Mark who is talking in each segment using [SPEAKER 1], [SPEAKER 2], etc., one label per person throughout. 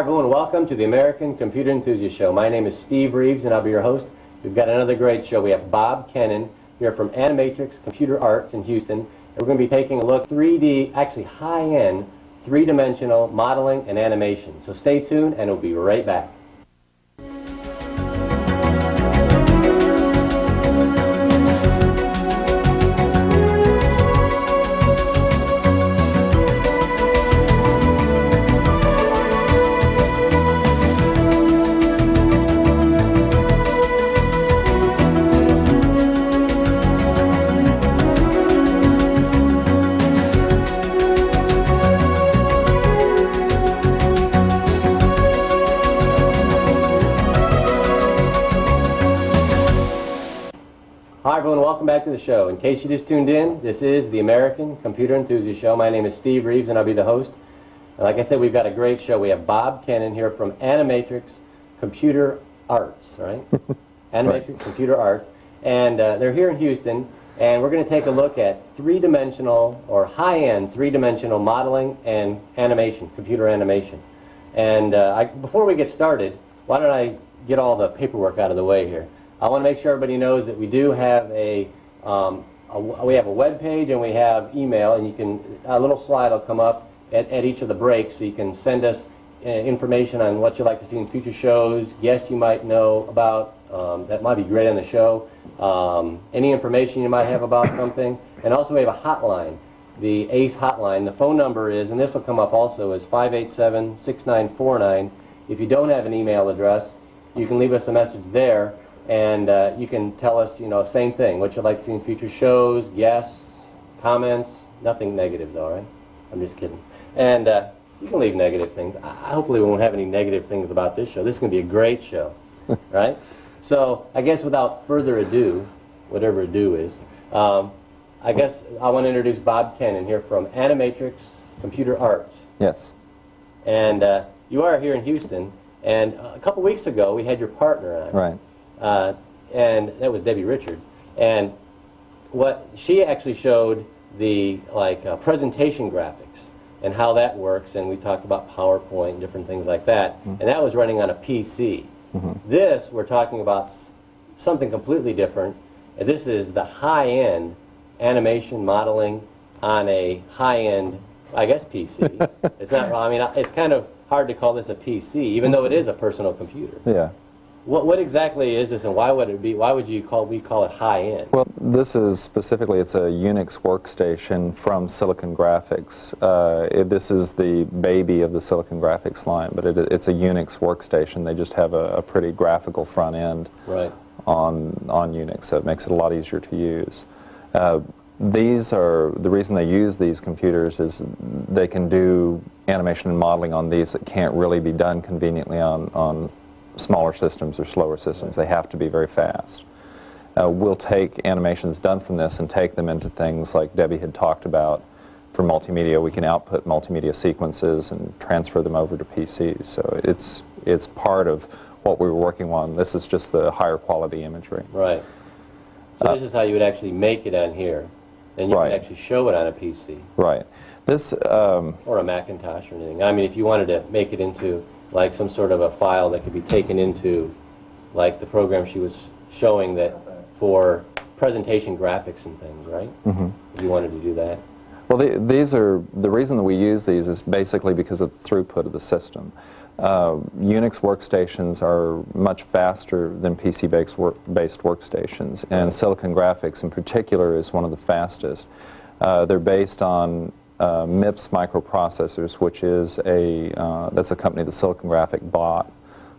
[SPEAKER 1] everyone, welcome to the American Computer Enthusiast Show. My name is Steve Reeves and I'll be your host. We've got another great show. We have Bob Kennan here from Animatrix Computer Arts in Houston. And we're going to be taking a look at 3D, actually high-end, three-dimensional modeling and animation. So stay tuned and we'll be right back. Hi everyone, welcome back to the show. In case you just tuned in, this is the American Computer Enthusiast Show. My name is Steve Reeves and I'll be the host. And like I said, we've got a great show. We have Bob Kennan here from Animatrix Computer Arts, right? Animatrix Computer Arts. And they're here in Houston, and we're going to take a look at three-dimensional or high-end three-dimensional modeling and animation, computer animation. And before we get started, why don't I get all the paperwork out of the way here. I want to make sure everybody knows that we do have we have a web page and we have email, and a little slide will come up at each of the breaks, so you can send us information on what you'd like to see in future shows, guests you might know about that might be great on the show, any information you might have about something, and also we have a hotline, the ACE hotline. The phone number is, and this will come up also, is 587-6949. If you don't have an email address, you can leave us a message there. And you can tell us, same thing, what you'd like to see in future shows, guests, comments, nothing negative though, right? I'm just kidding. And you can leave negative things. Hopefully we won't have any negative things about this show. This is going to be a great show, right? So I guess without further ado, whatever ado is, I guess I want to introduce Bob Kennan here from Animatrix Computer Arts.
[SPEAKER 2] Yes.
[SPEAKER 1] And you are here in Houston, and a couple weeks ago we had your partner on.
[SPEAKER 2] Right.
[SPEAKER 1] And that was Debbie Richards, and what she actually showed the presentation graphics and how that works, and we talked about PowerPoint and different things like that, and that was running on a PC. This, we're talking about something completely different, and this is the high-end animation modeling on a high-end, I guess, PC. It's not, I mean, it's kind of hard to call this a PC, even though it is a personal computer.
[SPEAKER 2] Yeah.
[SPEAKER 1] What exactly is this, and why would we call it high-end?
[SPEAKER 2] Well, this is specifically, it's a Unix workstation from Silicon Graphics. This is the baby of the Silicon Graphics line, but it's a Unix workstation. They just have a pretty graphical front end on Unix, so it makes it a lot easier to use. The reason they use these computers is they can do animation and modeling on these that can't really be done conveniently on smaller systems or slower systems. They have to be very fast. We'll take animations done from this and take them into things like Debbie had talked about. For multimedia, we can output multimedia sequences and transfer them over to PCs. So it's part of what we were working on. This is just the higher quality imagery.
[SPEAKER 1] Right. So this is how you would actually make it on here. Then you can actually show it on a PC.
[SPEAKER 2] Right. This
[SPEAKER 1] or a Macintosh or anything. I mean, if you wanted to make it into like some sort of a file that could be taken into, like the program she was showing that for presentation graphics and things, right? If you wanted to do that.
[SPEAKER 2] Well, the reason that we use these is basically because of the throughput of the system. Unix workstations are much faster than PC-based workstations, and Silicon Graphics in particular is one of the fastest. They're based on MIPS microprocessors, which is that's a company that Silicon Graphics bought,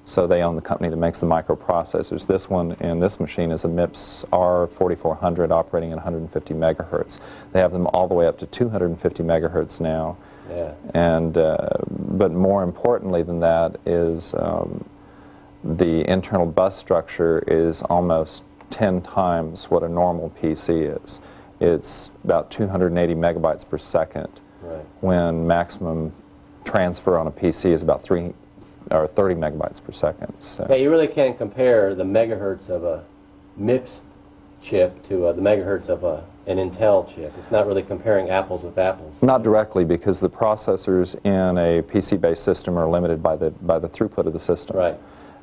[SPEAKER 2] so they own the company that makes the microprocessors. This one in this machine is a MIPS R4400 operating at 150 megahertz. They have them all the way up to 250 megahertz now.
[SPEAKER 1] Yeah.
[SPEAKER 2] And but more importantly than that is the internal bus structure is almost 10 times what a normal PC is. It's about 280 megabytes per second, when maximum transfer on a PC is about 30 megabytes per second. So.
[SPEAKER 1] Yeah, you really can't compare the megahertz of a MIPS chip to the megahertz of an Intel chip. It's not really comparing apples with apples.
[SPEAKER 2] Not directly, because the processors in a PC-based system are limited by the throughput of the system.
[SPEAKER 1] Right.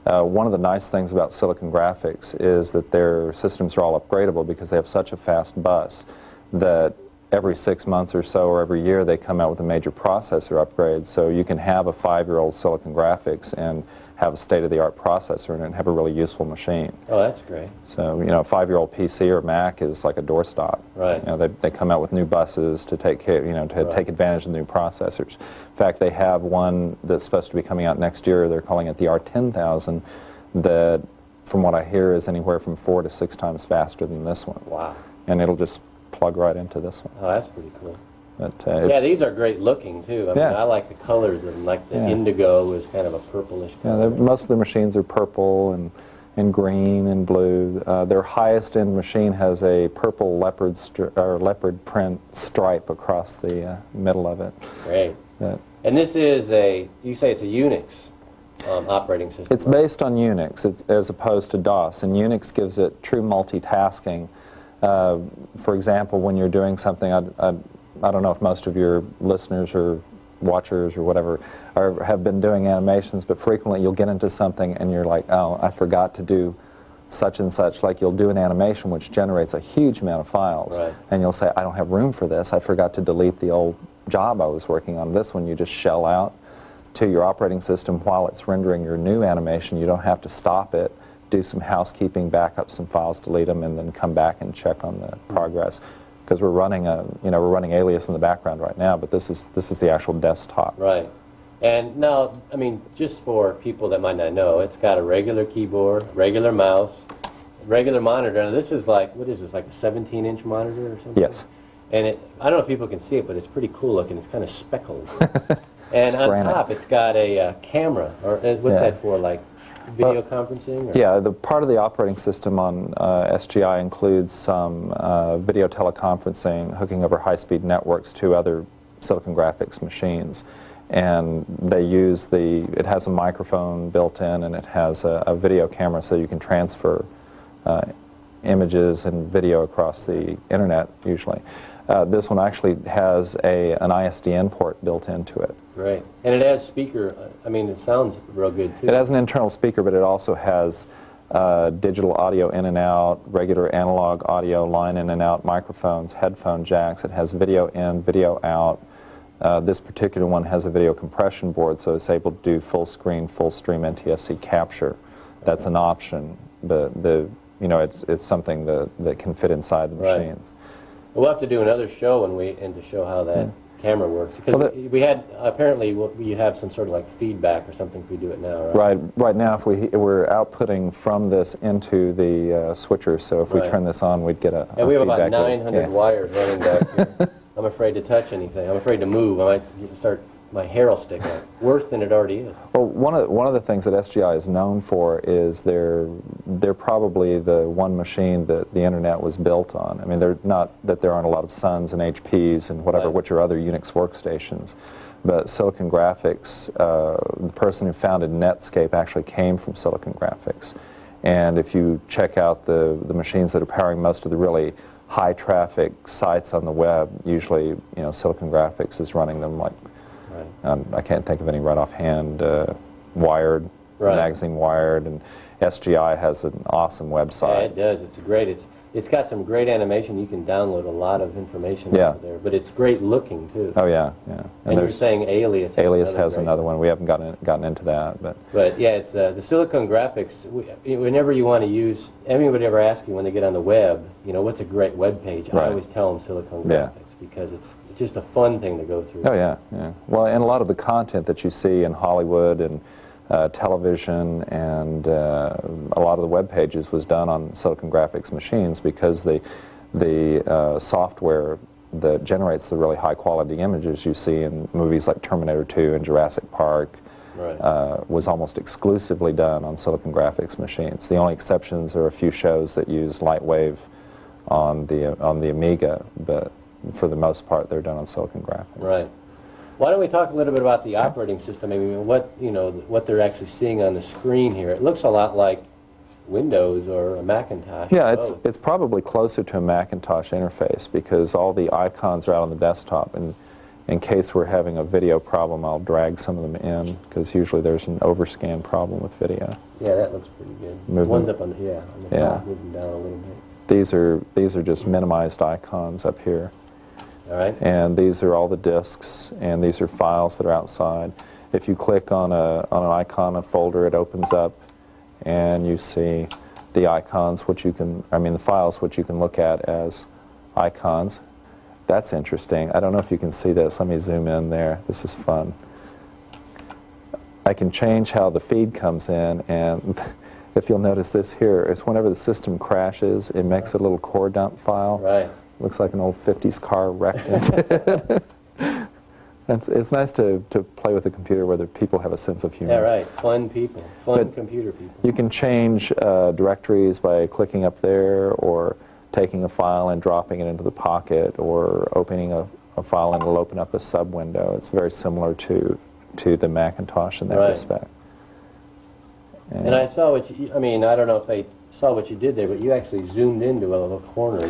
[SPEAKER 2] One of the nice things about Silicon Graphics is that their systems are all upgradable because they have such a fast bus that every 6 months or so, or every year, they come out with a major processor upgrade. So you can have a 5-year-old Silicon Graphics and have a state-of-the-art processor in it and have a really useful machine.
[SPEAKER 1] Oh, that's great.
[SPEAKER 2] So, you know, a 5-year-old PC or Mac is like a doorstop.
[SPEAKER 1] Right.
[SPEAKER 2] You know, they come out with new buses to take care, you know, to take advantage of the new processors. In fact, they have one that's supposed to be coming out next year. They're calling it the R10000, that, from what I hear, is anywhere from 4 to 6 times faster than this one.
[SPEAKER 1] Wow.
[SPEAKER 2] And it'll just plug right into this one.
[SPEAKER 1] Oh, that's pretty cool.
[SPEAKER 2] But,
[SPEAKER 1] yeah, these are great looking too. I mean, I like the colors of them. Like the indigo is kind of a purplish color.
[SPEAKER 2] Yeah, most of the machines are purple and green and blue. Their highest end machine has a purple leopard print stripe across the middle of it.
[SPEAKER 1] Great. And this is you say it's a Unix operating system.
[SPEAKER 2] It's based on Unix as opposed to DOS, and Unix gives it true multitasking. For example, when you're doing something, I don't know if most of your listeners or watchers or whatever have been doing animations, but frequently you'll get into something and you're like, oh, I forgot to do such and such. Like, you'll do an animation which generates a huge amount of files, and you'll say, I don't have room for this. I forgot to delete the old job I was working on. This one you just shell out to your operating system while it's rendering your new animation. You don't have to stop it, do some housekeeping, back up some files, delete them, and then come back and check on the progress. Because we're running we're running Alias in the background right now, but this is the actual desktop.
[SPEAKER 1] Right. And now, I mean, just for people that might not know, it's got a regular keyboard, regular mouse, regular monitor. Now this is like, what is this, like a 17-inch monitor or something?
[SPEAKER 2] Yes.
[SPEAKER 1] And I don't know if people can see it, but it's pretty cool looking. It's kind of speckled. And on top, it's got a camera, or what's that for, like video conferencing? Or?
[SPEAKER 2] Yeah, the part of the operating system on SGI includes some video teleconferencing, hooking over high-speed networks to other Silicon Graphics machines. And they use it has a microphone built in, and it has a video camera so you can transfer images and video across the internet, usually. This one actually has an ISDN port built into it.
[SPEAKER 1] Great. And it has speaker. I mean, it sounds real good, too.
[SPEAKER 2] It has an internal speaker, but it also has digital audio in and out, regular analog audio line in and out, microphones, headphone jacks. It has video in, video out. This particular one has a video compression board, so it's able to do full screen, full stream NTSC capture. That's an option, but it's something that can fit inside the machines.
[SPEAKER 1] We'll have to do another show to show how that camera works, because we had apparently we have some sort of like feedback or something if we do it now, right?
[SPEAKER 2] Right now, if we're outputting from this into the switcher, so if we turn this on, we'd get a
[SPEAKER 1] and we have
[SPEAKER 2] feedback
[SPEAKER 1] about 900 wires running back here. I'm afraid to touch anything. I'm afraid to move. I might start, my hair will stick out. Worse than it already is.
[SPEAKER 2] Well, one of the things that SGI is known for is they're probably the one machine that the internet was built on. I mean, they're not that there aren't a lot of Suns and HPs and whatever, which are other Unix workstations. But Silicon Graphics, the person who founded Netscape actually came from Silicon Graphics. And if you check out the machines that are powering most of the really high traffic sites on the web, usually Silicon Graphics is running them. Like I can't think of any right offhand. Wired, Magazine Wired, and SGI has an awesome website.
[SPEAKER 1] Yeah, it does. It's great. It's got some great animation. You can download a lot of information out there, but it's great looking too.
[SPEAKER 2] Oh yeah.
[SPEAKER 1] And you're saying Alias.
[SPEAKER 2] Alias has another one. We haven't gotten into that,
[SPEAKER 1] but yeah, it's the Silicon Graphics. Whenever you want to use, anybody ever asks you when they get on the web, what's a great web page? I always tell them Silicon Graphics because it's just a fun thing to go through.
[SPEAKER 2] Oh yeah. Well, and a lot of the content that you see in Hollywood and television and a lot of the web pages was done on Silicon Graphics machines, because the software that generates the really high quality images you see in movies like Terminator 2 and Jurassic Park was almost exclusively done on Silicon Graphics machines. The only exceptions are a few shows that use Lightwave on the Amiga, but for the most part they're done on Silicon Graphics.
[SPEAKER 1] Right. Why don't we talk a little bit about the operating system? I mean, what they're actually seeing on the screen here. It looks a lot like Windows or a Macintosh.
[SPEAKER 2] Yeah,
[SPEAKER 1] both.
[SPEAKER 2] it's probably closer to a Macintosh interface because all the icons are out on the desktop, and in case we're having a video problem, I'll drag some of them in because usually there's an overscan problem with video.
[SPEAKER 1] Yeah, that looks pretty good.
[SPEAKER 2] Move
[SPEAKER 1] One's
[SPEAKER 2] them.
[SPEAKER 1] up on the
[SPEAKER 2] Yeah.
[SPEAKER 1] top, move them down a little bit.
[SPEAKER 2] These are just minimized icons up here.
[SPEAKER 1] All right.
[SPEAKER 2] And these are all the disks, and these are files that are outside. If you click on an icon, a folder, it opens up, and you see the icons, the files, which you can look at as icons. That's interesting. I don't know if you can see this. Let me zoom in there. This is fun. I can change how the feed comes in, and if you'll notice this here, it's whenever the system crashes, it makes a little core dump file.
[SPEAKER 1] Right.
[SPEAKER 2] Looks like an old 50s car wrecked into it. It's nice to play with a computer where the people have a sense of humor.
[SPEAKER 1] Yeah, right. Fun people. Fun computer people.
[SPEAKER 2] You can change directories by clicking up there, or taking a file and dropping it into the pocket, or opening a file and it'll open up a sub window. It's very similar to the Macintosh in that
[SPEAKER 1] Right.
[SPEAKER 2] respect.
[SPEAKER 1] And I saw what you, I mean, I don't know if they saw what you did there, but you actually zoomed into a little corner.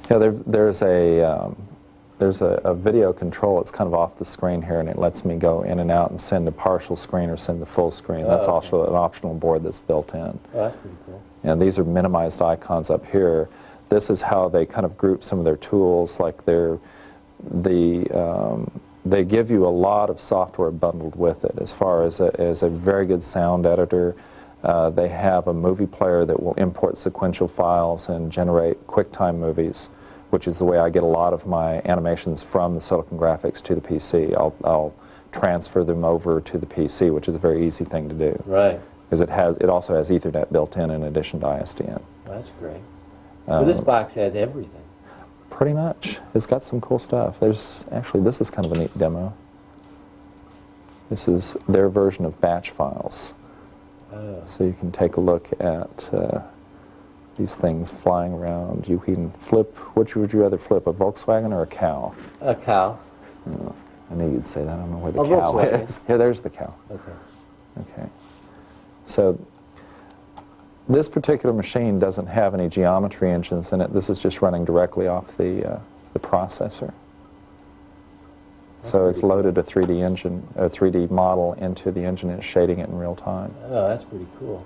[SPEAKER 2] Yeah, there's a video control. It's kind of off the screen here, and it lets me go in and out and send a partial screen or send the full screen. That's
[SPEAKER 1] okay.
[SPEAKER 2] also an optional board that's built in.
[SPEAKER 1] Oh, that's pretty cool.
[SPEAKER 2] And these are minimized icons up here. This is how they kind of group some of their tools, like they give you a lot of software bundled with it, as far as a very good sound editor. They have a movie player that will import sequential files and generate QuickTime movies, which is the way I get a lot of my animations from the Silicon Graphics to the PC. I'll transfer them over to the PC, which is a very easy thing to do.
[SPEAKER 1] Right.
[SPEAKER 2] Because it also has Ethernet built in addition to ISDN.
[SPEAKER 1] That's great. So this box has everything.
[SPEAKER 2] Pretty much. It's got some cool stuff. This is kind of a neat demo. This is their version of batch files.
[SPEAKER 1] Oh.
[SPEAKER 2] So you can take a look at these things flying around. You can flip, which would you rather flip, a Volkswagen or a cow?
[SPEAKER 1] A cow.
[SPEAKER 2] Oh, I knew you'd say that. I don't know where the
[SPEAKER 1] A
[SPEAKER 2] cow
[SPEAKER 1] Volkswagen.
[SPEAKER 2] is. Here, there's the cow.
[SPEAKER 1] Okay.
[SPEAKER 2] Okay. So this particular machine doesn't have any geometry engines in it. This is just running directly off the processor. So it's loaded a 3D engine, a 3D model into the engine and it's shading it in real time.
[SPEAKER 1] Oh, that's pretty cool.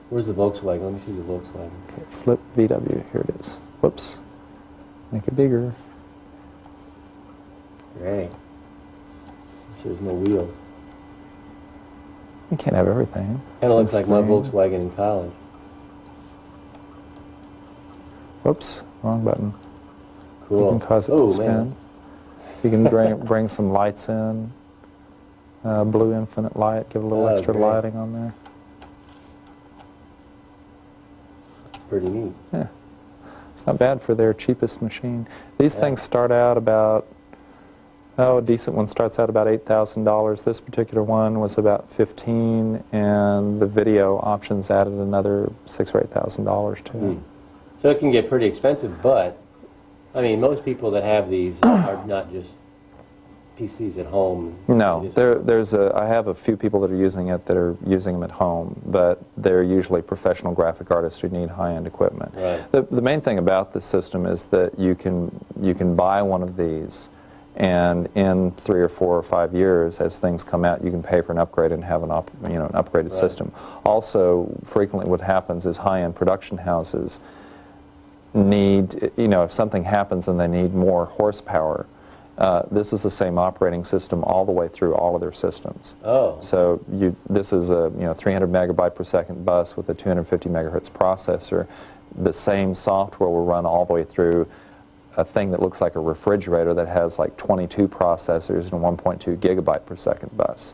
[SPEAKER 1] Where's the Volkswagen? Let me see the Volkswagen.
[SPEAKER 2] Okay, flip VW. Here it is. Whoops. Make it bigger.
[SPEAKER 1] Great. So there's no wheels.
[SPEAKER 2] You can't have everything.
[SPEAKER 1] Kind of looks like my
[SPEAKER 2] Screen.
[SPEAKER 1] Volkswagen in college.
[SPEAKER 2] Whoops, wrong button.
[SPEAKER 1] Cool.
[SPEAKER 2] You can cause it
[SPEAKER 1] Oh,
[SPEAKER 2] to spin.
[SPEAKER 1] man.
[SPEAKER 2] You can bring some lights in. Blue infinite light, give a little
[SPEAKER 1] Oh,
[SPEAKER 2] extra
[SPEAKER 1] great.
[SPEAKER 2] lighting on there.
[SPEAKER 1] It's pretty neat.
[SPEAKER 2] Yeah. It's not bad for their cheapest machine. These things start out about, a decent one starts out about $8,000. This particular one was about $15,000, and the video options added another $6,000 or $8,000 to it.
[SPEAKER 1] So it can get pretty expensive, but, I mean, most people that have these are not just PCs at home.
[SPEAKER 2] No,
[SPEAKER 1] They just-
[SPEAKER 2] I have a few people that are using it that are using them at home, but they're usually professional graphic artists who need high-end equipment.
[SPEAKER 1] Right.
[SPEAKER 2] The main thing about this system is that you can buy one of these, and in 3 or 4 or 5 years, as things come out, you can pay for an upgrade and have an upgraded system. Also, frequently what happens is high-end production houses need, if something happens and they need more horsepower, this is the same operating system all the way through all of their systems.
[SPEAKER 1] Oh.
[SPEAKER 2] So this is a 300 megabyte per second bus with a 250 megahertz processor. The same software will run all the way through a thing that looks like a refrigerator that has like 22 processors and a 1.2 gigabyte per second bus.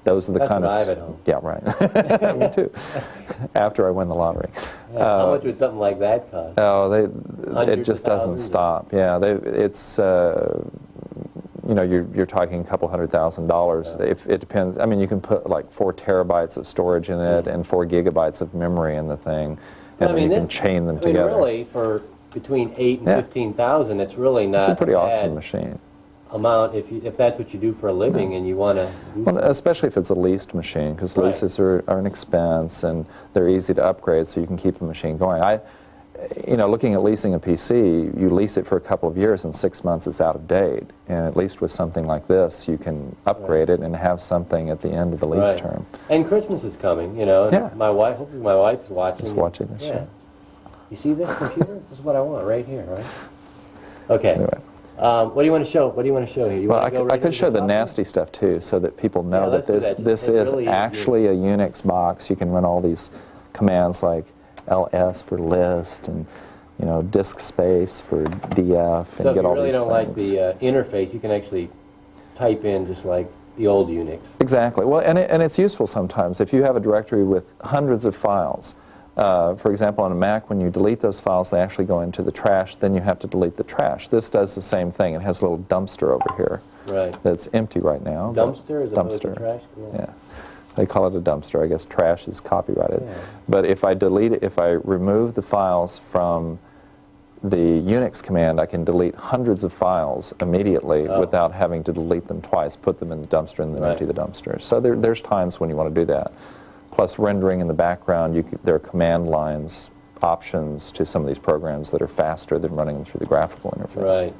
[SPEAKER 2] Those are the
[SPEAKER 1] That's
[SPEAKER 2] kind
[SPEAKER 1] what
[SPEAKER 2] of
[SPEAKER 1] I have at home.
[SPEAKER 2] Yeah, right. Me too. After I win the lottery.
[SPEAKER 1] Yeah, how much would something like that cost?
[SPEAKER 2] Oh, it
[SPEAKER 1] Hundreds
[SPEAKER 2] just
[SPEAKER 1] of
[SPEAKER 2] doesn't
[SPEAKER 1] thousands?
[SPEAKER 2] stop. Yeah, it's you're talking a couple $100,000. If it depends. I mean, you can put like 4 terabytes of storage in it and 4 gigabytes of memory in the thing, and
[SPEAKER 1] I mean,
[SPEAKER 2] then you can chain them together.
[SPEAKER 1] really, for between 8 and
[SPEAKER 2] Yeah.
[SPEAKER 1] 15,000, it's really not
[SPEAKER 2] It's a pretty awesome
[SPEAKER 1] bad.
[SPEAKER 2] machine.
[SPEAKER 1] amount if that's what you do for a living and you want to do
[SPEAKER 2] Well,
[SPEAKER 1] something.
[SPEAKER 2] especially if it's a leased machine, because
[SPEAKER 1] Right.
[SPEAKER 2] leases are an expense and they're easy to upgrade, so you can keep the machine going. Looking at leasing a PC, you lease it for a couple of years, and 6 months it's out of date. And at least with something like this, you can upgrade it and have something at the end of the lease
[SPEAKER 1] Right.
[SPEAKER 2] term.
[SPEAKER 1] And Christmas is coming, you know. And
[SPEAKER 2] Yeah.
[SPEAKER 1] hopefully my wife's watching.
[SPEAKER 2] It's watching this
[SPEAKER 1] Yeah.
[SPEAKER 2] show.
[SPEAKER 1] You see this computer? This is what I want right here, right? Okay.
[SPEAKER 2] Anyway.
[SPEAKER 1] What do you want to show? What do you want to show here? You
[SPEAKER 2] Well,
[SPEAKER 1] want
[SPEAKER 2] I
[SPEAKER 1] to go
[SPEAKER 2] could,
[SPEAKER 1] right
[SPEAKER 2] I could
[SPEAKER 1] into
[SPEAKER 2] show the
[SPEAKER 1] software?
[SPEAKER 2] nasty stuff too, so that people know
[SPEAKER 1] Yeah,
[SPEAKER 2] that
[SPEAKER 1] let's do
[SPEAKER 2] this
[SPEAKER 1] that.
[SPEAKER 2] this
[SPEAKER 1] It
[SPEAKER 2] is
[SPEAKER 1] really is
[SPEAKER 2] actually a Unix box. You can run all these commands like ls for list and disk space for df and
[SPEAKER 1] So if
[SPEAKER 2] get
[SPEAKER 1] you
[SPEAKER 2] all
[SPEAKER 1] really
[SPEAKER 2] these
[SPEAKER 1] don't like
[SPEAKER 2] things.
[SPEAKER 1] the interface, you can actually type in just like the old Unix.
[SPEAKER 2] Exactly. Well, and it's useful sometimes if you have a directory with hundreds of files. For example, on a Mac, when you delete those files, they actually go into the trash. Then you have to delete the trash. This does the same thing. It has a little dumpster over here
[SPEAKER 1] Right.
[SPEAKER 2] that's empty right now. but-
[SPEAKER 1] Dumpster as opposed to trash?
[SPEAKER 2] Yeah. They call it a dumpster. I guess trash is copyrighted.
[SPEAKER 1] Yeah.
[SPEAKER 2] But if I delete it, if I remove the files from the Unix command, I can delete hundreds of files immediately
[SPEAKER 1] Oh.
[SPEAKER 2] without having to delete them twice, put them in the dumpster and then
[SPEAKER 1] Right.
[SPEAKER 2] empty the dumpster. So there's times when you want to do that. Plus rendering in the background, there are command lines options to some of these programs that are faster than running them through the graphical interface.
[SPEAKER 1] Right.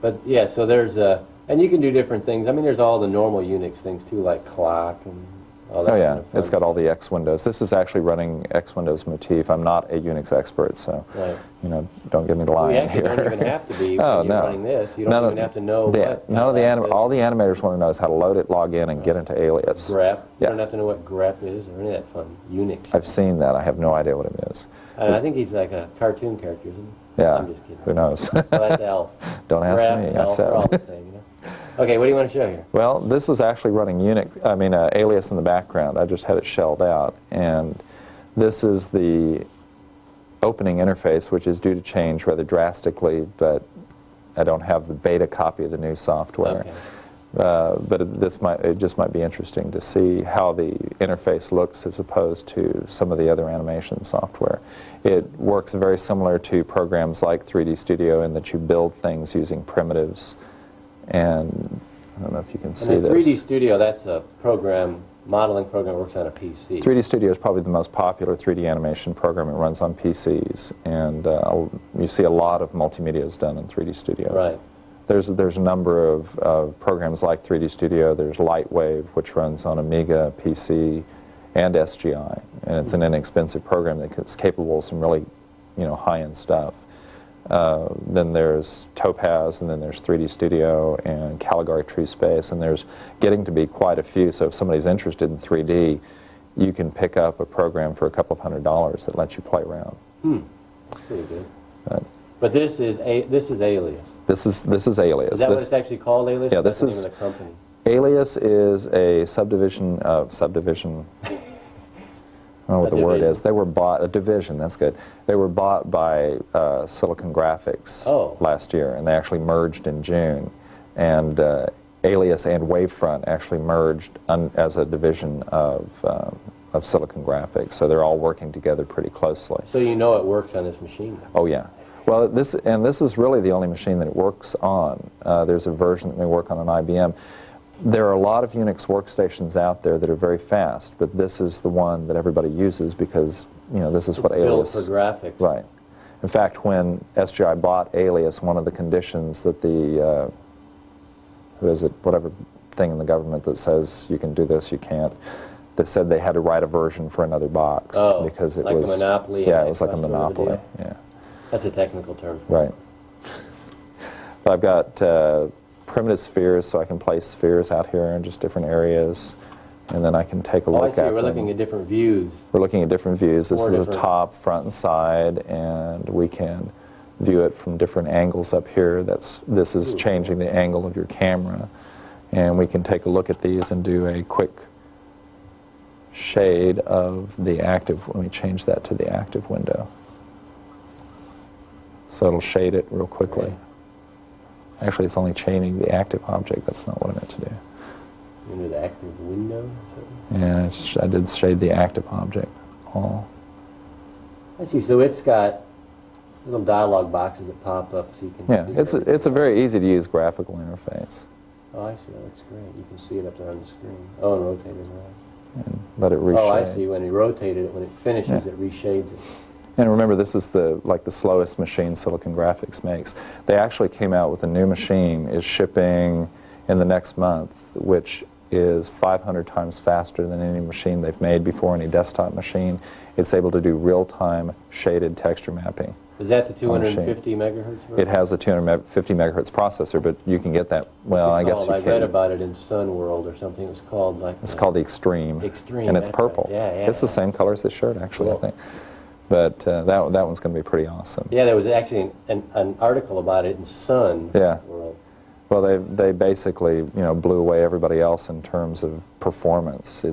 [SPEAKER 1] But yeah, so there's and you can do different things. I mean, there's all the normal Unix things too, like clock and all that.
[SPEAKER 2] Oh yeah,
[SPEAKER 1] kind of fun
[SPEAKER 2] it's got all
[SPEAKER 1] stuff.
[SPEAKER 2] the X windows. This is actually running X Windows motif. I'm not a Unix expert, so
[SPEAKER 1] Right.
[SPEAKER 2] don't get me
[SPEAKER 1] Well,
[SPEAKER 2] lying
[SPEAKER 1] you actually
[SPEAKER 2] here.
[SPEAKER 1] don't even have to be
[SPEAKER 2] Oh,
[SPEAKER 1] when you're
[SPEAKER 2] no.
[SPEAKER 1] running this. You don't even have to know what.
[SPEAKER 2] All the animators want to know is how to load it, log in, and get into Alias.
[SPEAKER 1] grep. You
[SPEAKER 2] Yeah.
[SPEAKER 1] don't have to know what grep is or any of that fun Unix.
[SPEAKER 2] I've seen that. I have no idea what it is.
[SPEAKER 1] And I think he's like a cartoon character, isn't he?
[SPEAKER 2] Yeah.
[SPEAKER 1] I'm just kidding.
[SPEAKER 2] Who knows?
[SPEAKER 1] Well, that's Elf.
[SPEAKER 2] Don't ask
[SPEAKER 1] Grep,
[SPEAKER 2] me. I
[SPEAKER 1] Elf, they're all the
[SPEAKER 2] said.
[SPEAKER 1] same, you know. Okay, what do you want to show here?
[SPEAKER 2] Well, this was actually running Alias in the background. I just had it shelled out, and this is the opening interface, which is due to change rather drastically, but I don't have the beta copy of the new software.
[SPEAKER 1] Okay.
[SPEAKER 2] But it just might be interesting to see how the interface looks as opposed to some of the other animation software. It works very similar to programs like 3D Studio in that you build things using primitives, and I don't know if you can see
[SPEAKER 1] And the
[SPEAKER 2] this.
[SPEAKER 1] 3D Studio, that's a modeling program that works on a PC.
[SPEAKER 2] 3D Studio is probably the most popular 3D animation program. It runs on PCs, and you see a lot of multimedia is done in 3D Studio.
[SPEAKER 1] Right.
[SPEAKER 2] There's a number of programs like 3D Studio. There's Lightwave, which runs on Amiga, PC, and SGI, and it's an inexpensive program that's capable of some really, high-end stuff. Then there's Topaz, and then there's 3D Studio and Caligari True Space, and there's getting to be quite a few. So if somebody's interested in 3D, you can pick up a program for a couple of $100s that lets you play around.
[SPEAKER 1] That's pretty good.
[SPEAKER 2] But
[SPEAKER 1] But this is Alias.
[SPEAKER 2] this is Alias.
[SPEAKER 1] Is that what
[SPEAKER 2] This-
[SPEAKER 1] it's actually called, Alias?
[SPEAKER 2] Yeah,
[SPEAKER 1] Or that's
[SPEAKER 2] this
[SPEAKER 1] the name
[SPEAKER 2] is-
[SPEAKER 1] of the company.
[SPEAKER 2] Alias is a subdivision of subdivision. I don't know what
[SPEAKER 1] A
[SPEAKER 2] the word
[SPEAKER 1] division.
[SPEAKER 2] is. They were bought, a division, that's good. They were bought by Silicon Graphics last year, and they actually merged in June. And Alias and Wavefront actually merged as a division of Silicon Graphics. So they're all working together pretty closely.
[SPEAKER 1] So you know it works on this machine.
[SPEAKER 2] Oh yeah. Well, this is really the only machine that it works on. There's a version that may work on an IBM. There are a lot of Unix workstations out there that are very fast, but this is the one that everybody uses because this is what
[SPEAKER 1] It's built
[SPEAKER 2] Alias.
[SPEAKER 1] for graphics.
[SPEAKER 2] Right. In fact, when SGI bought Alias, one of the conditions that the whatever thing in the government that says you can do this, you can't. They said they had to write a version for another box because it
[SPEAKER 1] like
[SPEAKER 2] was
[SPEAKER 1] a monopoly.
[SPEAKER 2] Yeah, it was like a
[SPEAKER 1] sort of a
[SPEAKER 2] monopoly.
[SPEAKER 1] deal.
[SPEAKER 2] Yeah.
[SPEAKER 1] That's a technical term.
[SPEAKER 2] Right. But I've got primitive spheres, so I can place spheres out here in just different areas, and then I can take a
[SPEAKER 1] Oh,
[SPEAKER 2] look
[SPEAKER 1] I
[SPEAKER 2] at
[SPEAKER 1] see.
[SPEAKER 2] them.
[SPEAKER 1] We're looking at different views.
[SPEAKER 2] We're looking at different views. This
[SPEAKER 1] Four
[SPEAKER 2] is the
[SPEAKER 1] different-
[SPEAKER 2] top, front, and side, and we can view it from different angles up here. This is changing the angle of your camera, and we can take a look at these and do a quick shade of the active. Let me change that to the active window. So it'll shade it real quickly.
[SPEAKER 1] Okay.
[SPEAKER 2] Actually, it's only chaining the active object. That's not what I meant to do.
[SPEAKER 1] Into the active window or something.
[SPEAKER 2] Yeah, I did shade the active object all.
[SPEAKER 1] I see. So it's got little dialog boxes that pop up so you can
[SPEAKER 2] Yeah,
[SPEAKER 1] see
[SPEAKER 2] it's
[SPEAKER 1] everything.
[SPEAKER 2] a very easy to use graphical interface.
[SPEAKER 1] Oh, I see. That looks great. You can see it up there on the screen. Oh, and rotate it around.
[SPEAKER 2] And let it reshade.
[SPEAKER 1] Oh, I see. When you rotated it, when it finishes,
[SPEAKER 2] Yeah.
[SPEAKER 1] it reshades it.
[SPEAKER 2] And remember, this is the slowest machine Silicon Graphics makes. They actually came out with a new machine, is shipping in the next month, which is 500 times faster than any machine they've made before, any desktop machine. It's able to do real-time shaded texture mapping.
[SPEAKER 1] Is that the 250 megahertz version?
[SPEAKER 2] It has a 250 megahertz processor, but you can get that, well, I guess you
[SPEAKER 1] I
[SPEAKER 2] can.
[SPEAKER 1] read about it in Sun World or something. It was called like...
[SPEAKER 2] It's called the Extreme.
[SPEAKER 1] Extreme.
[SPEAKER 2] And it's
[SPEAKER 1] that's
[SPEAKER 2] purple.
[SPEAKER 1] right. Yeah, yeah.
[SPEAKER 2] It's the same color as this shirt, actually,
[SPEAKER 1] Cool.
[SPEAKER 2] I think. But that one's going to be pretty awesome.
[SPEAKER 1] Yeah, there was actually an article about it in Sun
[SPEAKER 2] Yeah.
[SPEAKER 1] World.
[SPEAKER 2] Well, they basically, blew away everybody else in terms of performance.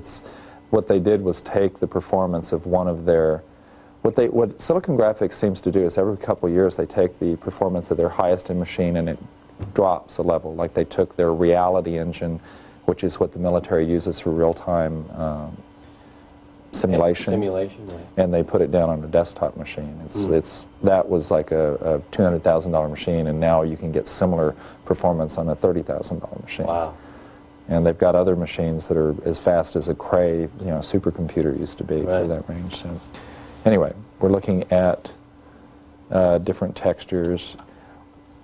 [SPEAKER 2] What they did was take the performance of one of their... What Silicon Graphics seems to do is every couple of years they take the performance of their highest-end machine and it drops a level. Like they took their Reality engine, which is what the military uses for real-time simulation.
[SPEAKER 1] Simulation, right.
[SPEAKER 2] And they put it down on a desktop machine. That was like a $200,000 machine, and now you can get similar performance on a $30,000 machine.
[SPEAKER 1] Wow.
[SPEAKER 2] And they've got other machines that are as fast as a Cray, supercomputer used to be for
[SPEAKER 1] Right.
[SPEAKER 2] that range. So, anyway, we're looking at different textures.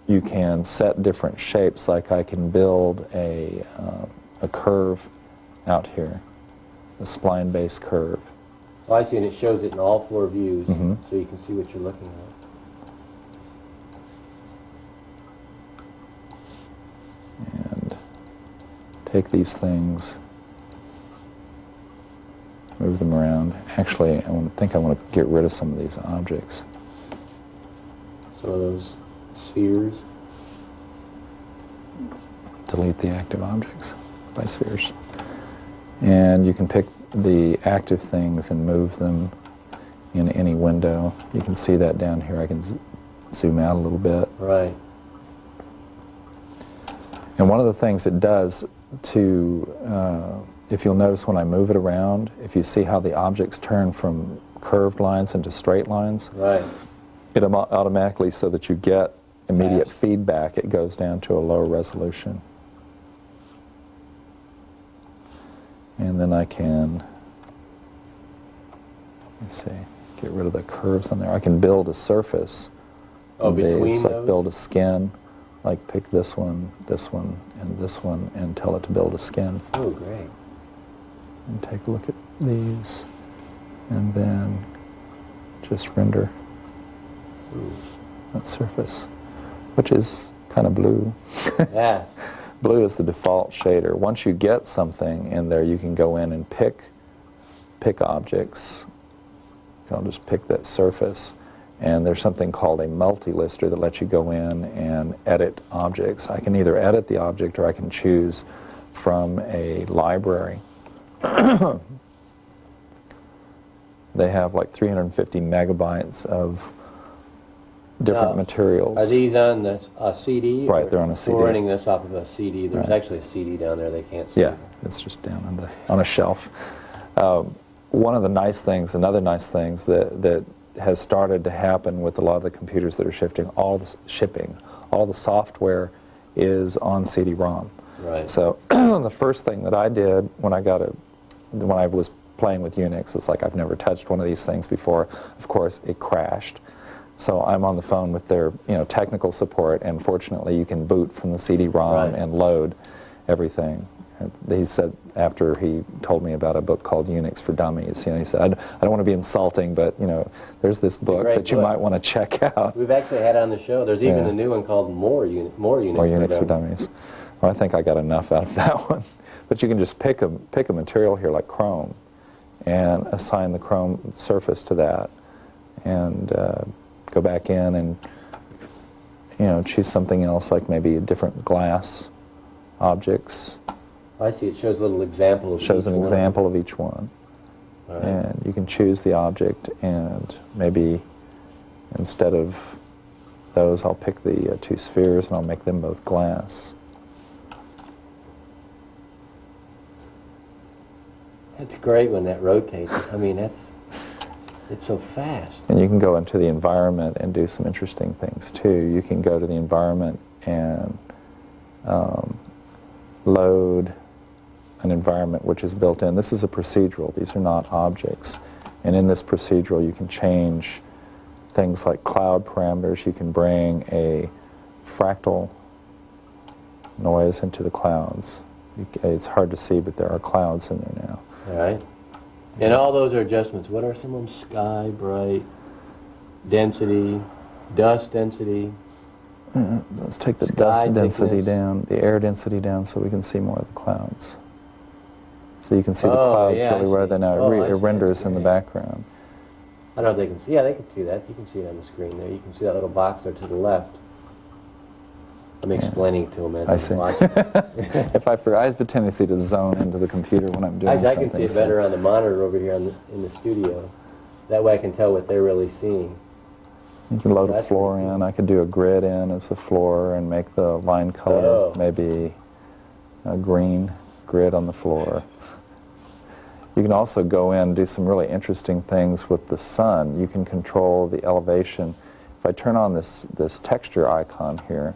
[SPEAKER 2] You can set different shapes. Like I can build a curve out here, a spline-based curve.
[SPEAKER 1] Oh, I see, and it shows it in all four views,
[SPEAKER 2] Mhm.
[SPEAKER 1] so you can see what you're looking at.
[SPEAKER 2] And take these things, move them around. Actually, I want to get rid of some of these objects.
[SPEAKER 1] Some of those spheres.
[SPEAKER 2] Delete the active objects by spheres. And you can pick the active things and move them in any window. You can see that down here. I can zoom out a little bit.
[SPEAKER 1] Right.
[SPEAKER 2] And one of the things it does if you'll notice when I move it around, if you see how the objects turn from curved lines into straight lines,
[SPEAKER 1] Right.
[SPEAKER 2] it automatically, so that you get immediate
[SPEAKER 1] Fast.
[SPEAKER 2] feedback, it goes down to a lower resolution. And then I can, let's see, get rid of the curves on there. I can build a surface.
[SPEAKER 1] Oh, between
[SPEAKER 2] It's like
[SPEAKER 1] those?
[SPEAKER 2] build a skin, like pick this one, and this one, and tell it to build a skin.
[SPEAKER 1] Oh, great.
[SPEAKER 2] And take a look at these, and then just render
[SPEAKER 1] Ooh.
[SPEAKER 2] that surface, which is kind of blue.
[SPEAKER 1] Yeah.
[SPEAKER 2] Blue is the default shader. Once you get something in there, you can go in and pick objects. I'll just pick that surface. And there's something called a multi-lister that lets you go in and edit objects. I can either edit the object or I can choose from a library. They have like 350 megabytes of different
[SPEAKER 1] Now,
[SPEAKER 2] materials.
[SPEAKER 1] Are these on a CD?
[SPEAKER 2] Right,
[SPEAKER 1] or-
[SPEAKER 2] they're on a CD.
[SPEAKER 1] We're running this off of a CD. There's
[SPEAKER 2] Right.
[SPEAKER 1] actually a CD down there they can't see.
[SPEAKER 2] Yeah, it's just down on a shelf. One of the nice things, another nice things that has started to happen with a lot of the computers that are shipping, all the software is on CD-ROM.
[SPEAKER 1] Right.
[SPEAKER 2] So the first thing that I did when I was playing with Unix, it's like I've never touched one of these things before. Of course, it crashed. So I'm on the phone with their technical support, and fortunately you can boot from the CD-ROM
[SPEAKER 1] Right.
[SPEAKER 2] and load everything. And he said, after he told me about a book called Unix for Dummies, he said, I don't want to be insulting, but there's this book
[SPEAKER 1] great
[SPEAKER 2] that you
[SPEAKER 1] book.
[SPEAKER 2] might want to check out.
[SPEAKER 1] We've actually had it on the show. There's even
[SPEAKER 2] Yeah.
[SPEAKER 1] a new one called More Unix
[SPEAKER 2] Or Unix for Dummies. Well, I think I got enough out of that one. But you can just pick a material here like Chrome and assign the Chrome surface to that, and go back in and choose something else, like maybe a different glass objects.
[SPEAKER 1] I see. It shows a little example of
[SPEAKER 2] Shows
[SPEAKER 1] each
[SPEAKER 2] an
[SPEAKER 1] one.
[SPEAKER 2] example of each one.
[SPEAKER 1] All right.
[SPEAKER 2] And you can choose the object, and maybe instead of those, I'll pick the two spheres and I'll make them both glass.
[SPEAKER 1] It's great when that rotates. I mean, that's It's so fast.
[SPEAKER 2] And you can go into the environment and do some interesting things too. You can go to the environment and load an environment which is built in. This is a procedural. These are not objects. And in this procedural, you can change things like cloud parameters. You can bring a fractal noise into the clouds. It's hard to see, but there are clouds in there now.
[SPEAKER 1] All right. And all those are adjustments. What are some of them? Sky, bright, density, dust density.
[SPEAKER 2] Let's take the
[SPEAKER 1] Sky
[SPEAKER 2] dust density
[SPEAKER 1] thickness.
[SPEAKER 2] down, the air density down, so we can see more of the clouds. So you can see the
[SPEAKER 1] Oh,
[SPEAKER 2] clouds
[SPEAKER 1] yeah,
[SPEAKER 2] really
[SPEAKER 1] I
[SPEAKER 2] where
[SPEAKER 1] see.
[SPEAKER 2] they're now.
[SPEAKER 1] Oh, I
[SPEAKER 2] It
[SPEAKER 1] see.
[SPEAKER 2] renders
[SPEAKER 1] That's
[SPEAKER 2] in the
[SPEAKER 1] great.
[SPEAKER 2] background.
[SPEAKER 1] I don't know if they can see. Yeah, they can see that. You can see it on the screen there. You can see that little box there to the left. I'm explaining to them as
[SPEAKER 2] I
[SPEAKER 1] I'm
[SPEAKER 2] see.
[SPEAKER 1] watching.
[SPEAKER 2] If I forget, I have a tendency to zone into the computer when I'm doing
[SPEAKER 1] Actually, I
[SPEAKER 2] something.
[SPEAKER 1] can see it
[SPEAKER 2] so-
[SPEAKER 1] better on the monitor over here in the studio. That way I can tell what they're really seeing.
[SPEAKER 2] You can load a
[SPEAKER 1] That's
[SPEAKER 2] floor
[SPEAKER 1] pretty cool.
[SPEAKER 2] in. I could do a grid in as the floor and make the line color
[SPEAKER 1] Oh.
[SPEAKER 2] maybe a green grid on the floor. You can also go in and do some really interesting things with the sun. You can control the elevation. If I turn on this texture icon here,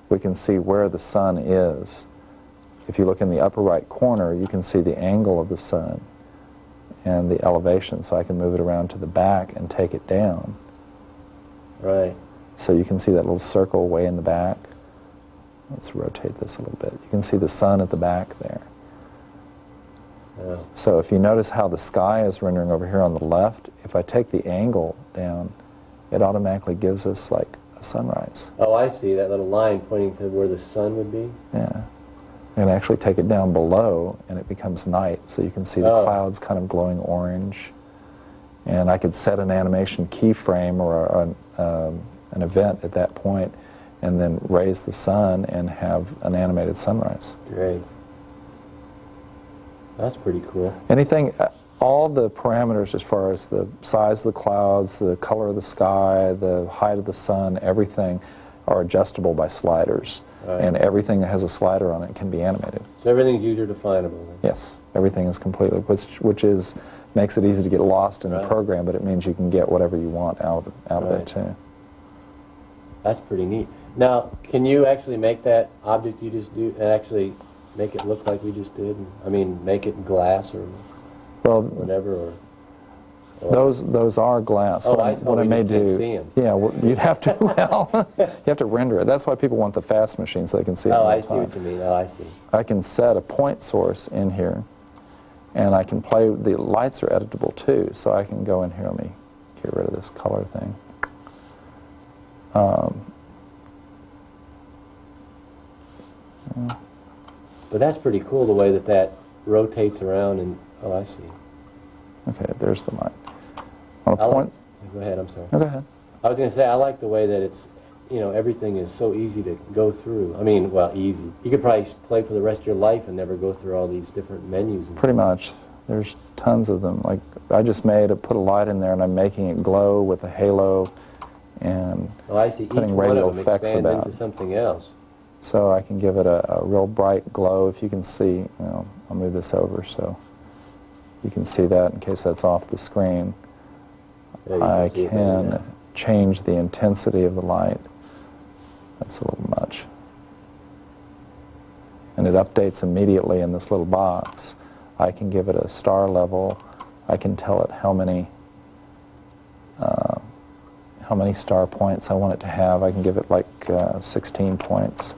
[SPEAKER 2] we can see where the sun is. If you look in the upper right corner, you can see the angle of the sun and the elevation, so I can move it around to the back and take it down.
[SPEAKER 1] Right.
[SPEAKER 2] So you can see that little circle way in the back. Let's rotate this a little bit. You can see the sun at the back there.
[SPEAKER 1] Oh.
[SPEAKER 2] So if you notice how the sky is rendering over here on the left, if I take the angle down, it automatically gives us like a sunrise.
[SPEAKER 1] Oh, I see. That little line pointing to where the sun would be.
[SPEAKER 2] Yeah. And actually take it down below and it becomes night. So you can see the
[SPEAKER 1] Oh.
[SPEAKER 2] clouds kind of glowing orange. And I could set an animation keyframe or an event at that point and then raise the sun and have an animated sunrise.
[SPEAKER 1] Great. That's pretty cool.
[SPEAKER 2] Anything, all the parameters as far as the size of the clouds, the color of the sky, the height of the sun, everything are adjustable by sliders.
[SPEAKER 1] Right.
[SPEAKER 2] And everything that has a slider on it can be animated.
[SPEAKER 1] So everything's user definable then.
[SPEAKER 2] Yes, everything is completely, which is makes it easy to get lost in the
[SPEAKER 1] Right.
[SPEAKER 2] program, but it means you can get whatever you want out of
[SPEAKER 1] Right.
[SPEAKER 2] it too.
[SPEAKER 1] That's pretty neat. Now, can you actually make that object you just do and actually make it look like we just did? I mean, make it glass or
[SPEAKER 2] Well,
[SPEAKER 1] whatever, or
[SPEAKER 2] those are glass.
[SPEAKER 1] Oh,
[SPEAKER 2] What
[SPEAKER 1] I
[SPEAKER 2] I-
[SPEAKER 1] see.
[SPEAKER 2] what I
[SPEAKER 1] We
[SPEAKER 2] may
[SPEAKER 1] just can't
[SPEAKER 2] do,
[SPEAKER 1] see 'em.
[SPEAKER 2] yeah, well, you'd have to. Well, you have to render it. That's why people want the fast machine so they can see it.
[SPEAKER 1] Oh,
[SPEAKER 2] all the
[SPEAKER 1] I see
[SPEAKER 2] time.
[SPEAKER 1] what you mean. Oh, I see.
[SPEAKER 2] I can set a point source in here, and I can play. The lights are editable too, so I can go in here. Let me get rid of this color thing.
[SPEAKER 1] But that's pretty cool the way that that rotates around and oh, I see.
[SPEAKER 2] Okay, there's the light. On a
[SPEAKER 1] I like-
[SPEAKER 2] point.
[SPEAKER 1] Go ahead. I'm sorry.
[SPEAKER 2] No, go ahead.
[SPEAKER 1] I was going to say I like the way that it's, you know, everything is so easy to go through. I mean, well, easy. You could probably play for the rest of your life and never go through all these different menus. And
[SPEAKER 2] Pretty much. There's tons of them. Like I just put a light in there, and I'm making it glow with a halo, and
[SPEAKER 1] oh, I see. Each
[SPEAKER 2] putting
[SPEAKER 1] one
[SPEAKER 2] radio
[SPEAKER 1] of them
[SPEAKER 2] effects
[SPEAKER 1] expands
[SPEAKER 2] about.
[SPEAKER 1] into something else.
[SPEAKER 2] so I can give it a real bright glow. If you can see, I'll move this over so you can see that in case that's off the screen.
[SPEAKER 1] There you
[SPEAKER 2] I
[SPEAKER 1] see it better
[SPEAKER 2] can
[SPEAKER 1] now.
[SPEAKER 2] change the intensity of the light. That's a little much. And it updates immediately in this little box. I can give it a star level. I can tell it how many star points I want it to have. I can give it like 16 points.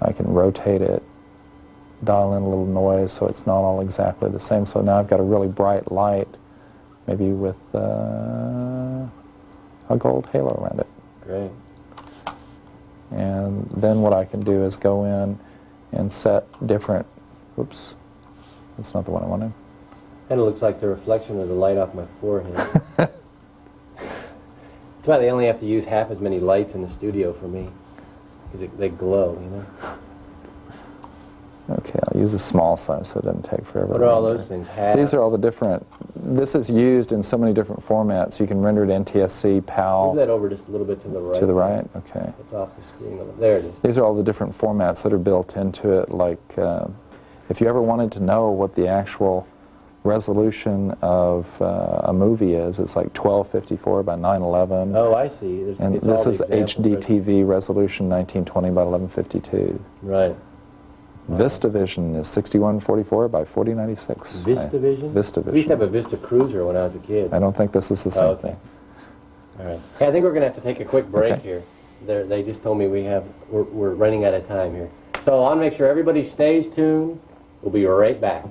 [SPEAKER 2] I can rotate it, dial in a little noise so it's not all exactly the same. So now I've got a really bright light, maybe with a gold halo around it.
[SPEAKER 1] Great.
[SPEAKER 2] And then what I can do is go in and set different, oops, that's not the one I wanted.
[SPEAKER 1] Kind of looks like the reflection of the light off my forehead. That's why they only have to use half as many lights in the studio for me, because they glow, you know.
[SPEAKER 2] Okay, I'll use a small size so it doesn't take forever.
[SPEAKER 1] What
[SPEAKER 2] to
[SPEAKER 1] are all
[SPEAKER 2] render.
[SPEAKER 1] those things?
[SPEAKER 2] These are all the different, this is used in so many different formats. You can render it NTSC,
[SPEAKER 1] Move
[SPEAKER 2] PAL,
[SPEAKER 1] that over just a little bit to the right.
[SPEAKER 2] to the right, okay.
[SPEAKER 1] It's off the screen. There it is.
[SPEAKER 2] These are all the different formats that are built into it, like if you ever wanted to know what the actual resolution of a movie is. It's like 1254 by 911.
[SPEAKER 1] Oh, I see.
[SPEAKER 2] And
[SPEAKER 1] it's
[SPEAKER 2] this
[SPEAKER 1] all
[SPEAKER 2] is
[SPEAKER 1] the examples, right?
[SPEAKER 2] HDTV resolution 1920 by 1152.
[SPEAKER 1] Right.
[SPEAKER 2] VistaVision is 6144 by 4096.
[SPEAKER 1] VistaVision?
[SPEAKER 2] VistaVision.
[SPEAKER 1] We used to have a Vista Cruiser when I was a kid.
[SPEAKER 2] I don't think this is the same thing.
[SPEAKER 1] All right. Hey, I think we're going to have to take a quick break
[SPEAKER 2] Okay.
[SPEAKER 1] here. They just told me we're running out of time here. So I want to make sure everybody stays tuned. We'll be right back.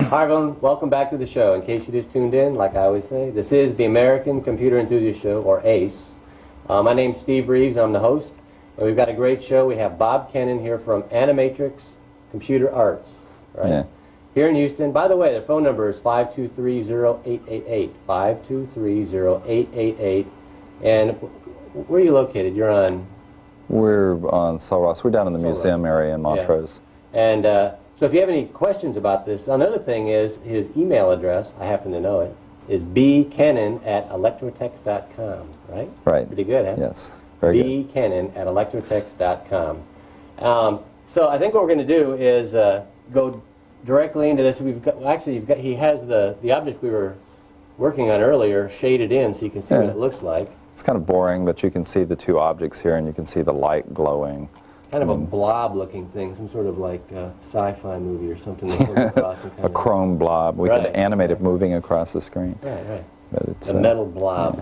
[SPEAKER 1] Hi everyone, welcome back to the show. In case you just tuned in, like I always say, this is the American Computer Enthusiast Show, or ACE. My name's Steve Reeves, I'm the host, and we've got a great show. We have Bob Kennan here from Animatrix Computer Arts, right?
[SPEAKER 2] Yeah.
[SPEAKER 1] Here in Houston. By the way, their phone number is 523-0888, 523-0888. And where are you located? You're on...
[SPEAKER 2] We're on Sul Ross. We're down in the museum area in Montrose.
[SPEAKER 1] Yeah. And so if you have any questions about this, another thing is his email address, I happen to know it, is bkennan@electrotex.com, right?
[SPEAKER 2] Right.
[SPEAKER 1] Pretty good, huh?
[SPEAKER 2] Yes. Very good.
[SPEAKER 1] bkennan@electrotex.com. So I think what we're going to do is go directly into this. We've got, actually, he has the object we were working on earlier shaded in so you can see what it looks like.
[SPEAKER 2] It's kind of boring, but you can see the two objects here, and you can see the light glowing.
[SPEAKER 1] Kind of a blob-looking thing, some sort of like sci-fi movie or something. That's across and kind
[SPEAKER 2] A chrome blob. We
[SPEAKER 1] Right.
[SPEAKER 2] can animate it moving across the screen.
[SPEAKER 1] Right.
[SPEAKER 2] But it's,
[SPEAKER 1] A metal blob.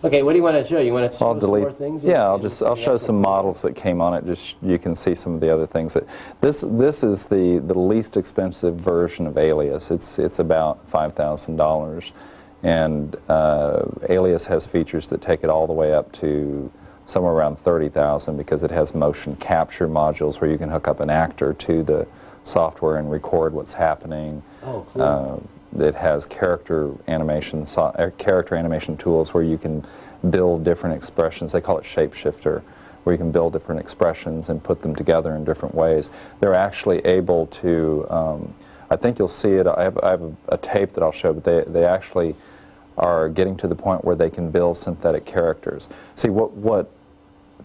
[SPEAKER 1] Okay, what do you want to show? You want to show
[SPEAKER 2] I'll
[SPEAKER 1] some
[SPEAKER 2] delete.
[SPEAKER 1] more things?
[SPEAKER 2] Yeah, I'll show some models that came on it. Just you can see some of the other things. This is the least expensive version of Alias. It's about $5,000, and Alias has features that take it all the way up to somewhere around $30,000 because it has motion capture modules where you can hook up an actor to the software and record what's happening.
[SPEAKER 1] Oh, cool.
[SPEAKER 2] It has character animation tools where you can build different expressions. They call it Shapeshifter, where you can build different expressions and put them together in different ways. They're actually able to, I think you'll see it, I have a tape that I'll show, but they actually are getting to the point where they can build synthetic characters. See, what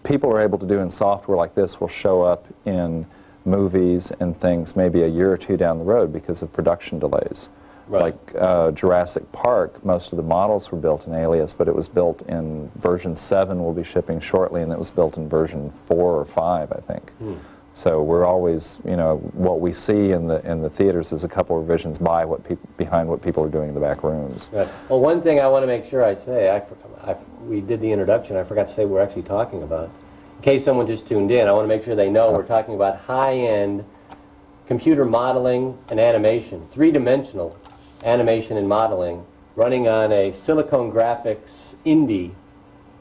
[SPEAKER 2] people are able to do in software like this will show up in movies and things maybe a year or two down the road because of production delays.
[SPEAKER 1] Right.
[SPEAKER 2] Like Jurassic Park, most of the models were built in Alias, but it was built in version 7 will be shipping shortly, and it was built in version 4 or 5, I think. So we're always, what we see in the theaters is a couple revisions behind what people are doing in the back rooms.
[SPEAKER 1] Right. Well, one thing I want to make sure I say, we did the introduction, I forgot to say what we're actually talking about. In case someone just tuned in, I want to make sure they know we're talking about high-end computer modeling and animation, three-dimensional animation and modeling, running on a Silicon Graphics Indie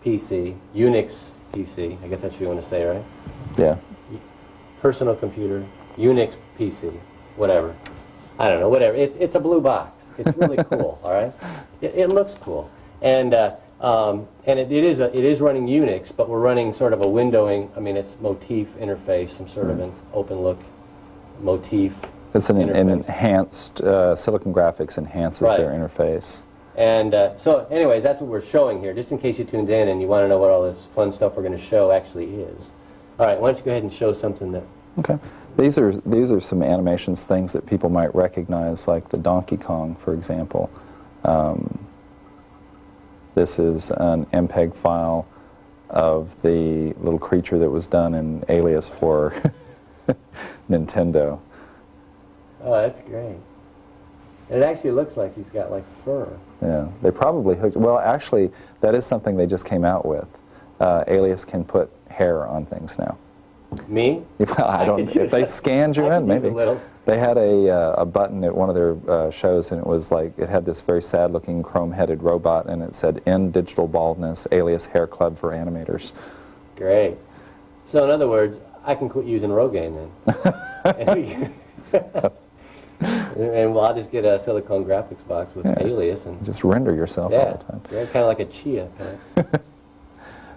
[SPEAKER 1] PC, Unix PC, I guess that's what you want to say, right?
[SPEAKER 2] Yeah.
[SPEAKER 1] Personal computer, Unix PC, whatever. I don't know, whatever. It's a blue box. It's really cool, all right? It looks cool. And it is running Unix, but we're running sort of a windowing, it's motif interface, some sort of an open look motif.
[SPEAKER 2] It's an
[SPEAKER 1] interface.
[SPEAKER 2] enhanced, Silicon Graphics enhances their interface.
[SPEAKER 1] And so anyways, that's what we're showing here, just in case you tuned in and you want to know what all this fun stuff we're going to show actually is. All right, why don't you go ahead and show something that...
[SPEAKER 2] Okay. These are some animations, things that people might recognize, like the Donkey Kong, for example. This is an MPEG file of the little creature that was done in Alias for Nintendo.
[SPEAKER 1] Oh, that's great. It actually looks like he's got like fur.
[SPEAKER 2] Yeah, they probably hooked... Well, actually, that is something they just came out with. Alias can put hair on things now.
[SPEAKER 1] Me?
[SPEAKER 2] Well, I don't.
[SPEAKER 1] could
[SPEAKER 2] If
[SPEAKER 1] use
[SPEAKER 2] they
[SPEAKER 1] a-
[SPEAKER 2] scanned you
[SPEAKER 1] I
[SPEAKER 2] in,
[SPEAKER 1] could use a
[SPEAKER 2] maybe.
[SPEAKER 1] little.
[SPEAKER 2] They had a button at one of their shows, and it was like it had this very sad-looking chrome-headed robot, and it said "End digital baldness, alias hair club for animators."
[SPEAKER 1] Great. So in other words, I can quit using Rogaine then. And well, I'll just get a silicone graphics box with Alias and
[SPEAKER 2] Just render yourself all the time.
[SPEAKER 1] yeah, kind of like a chia.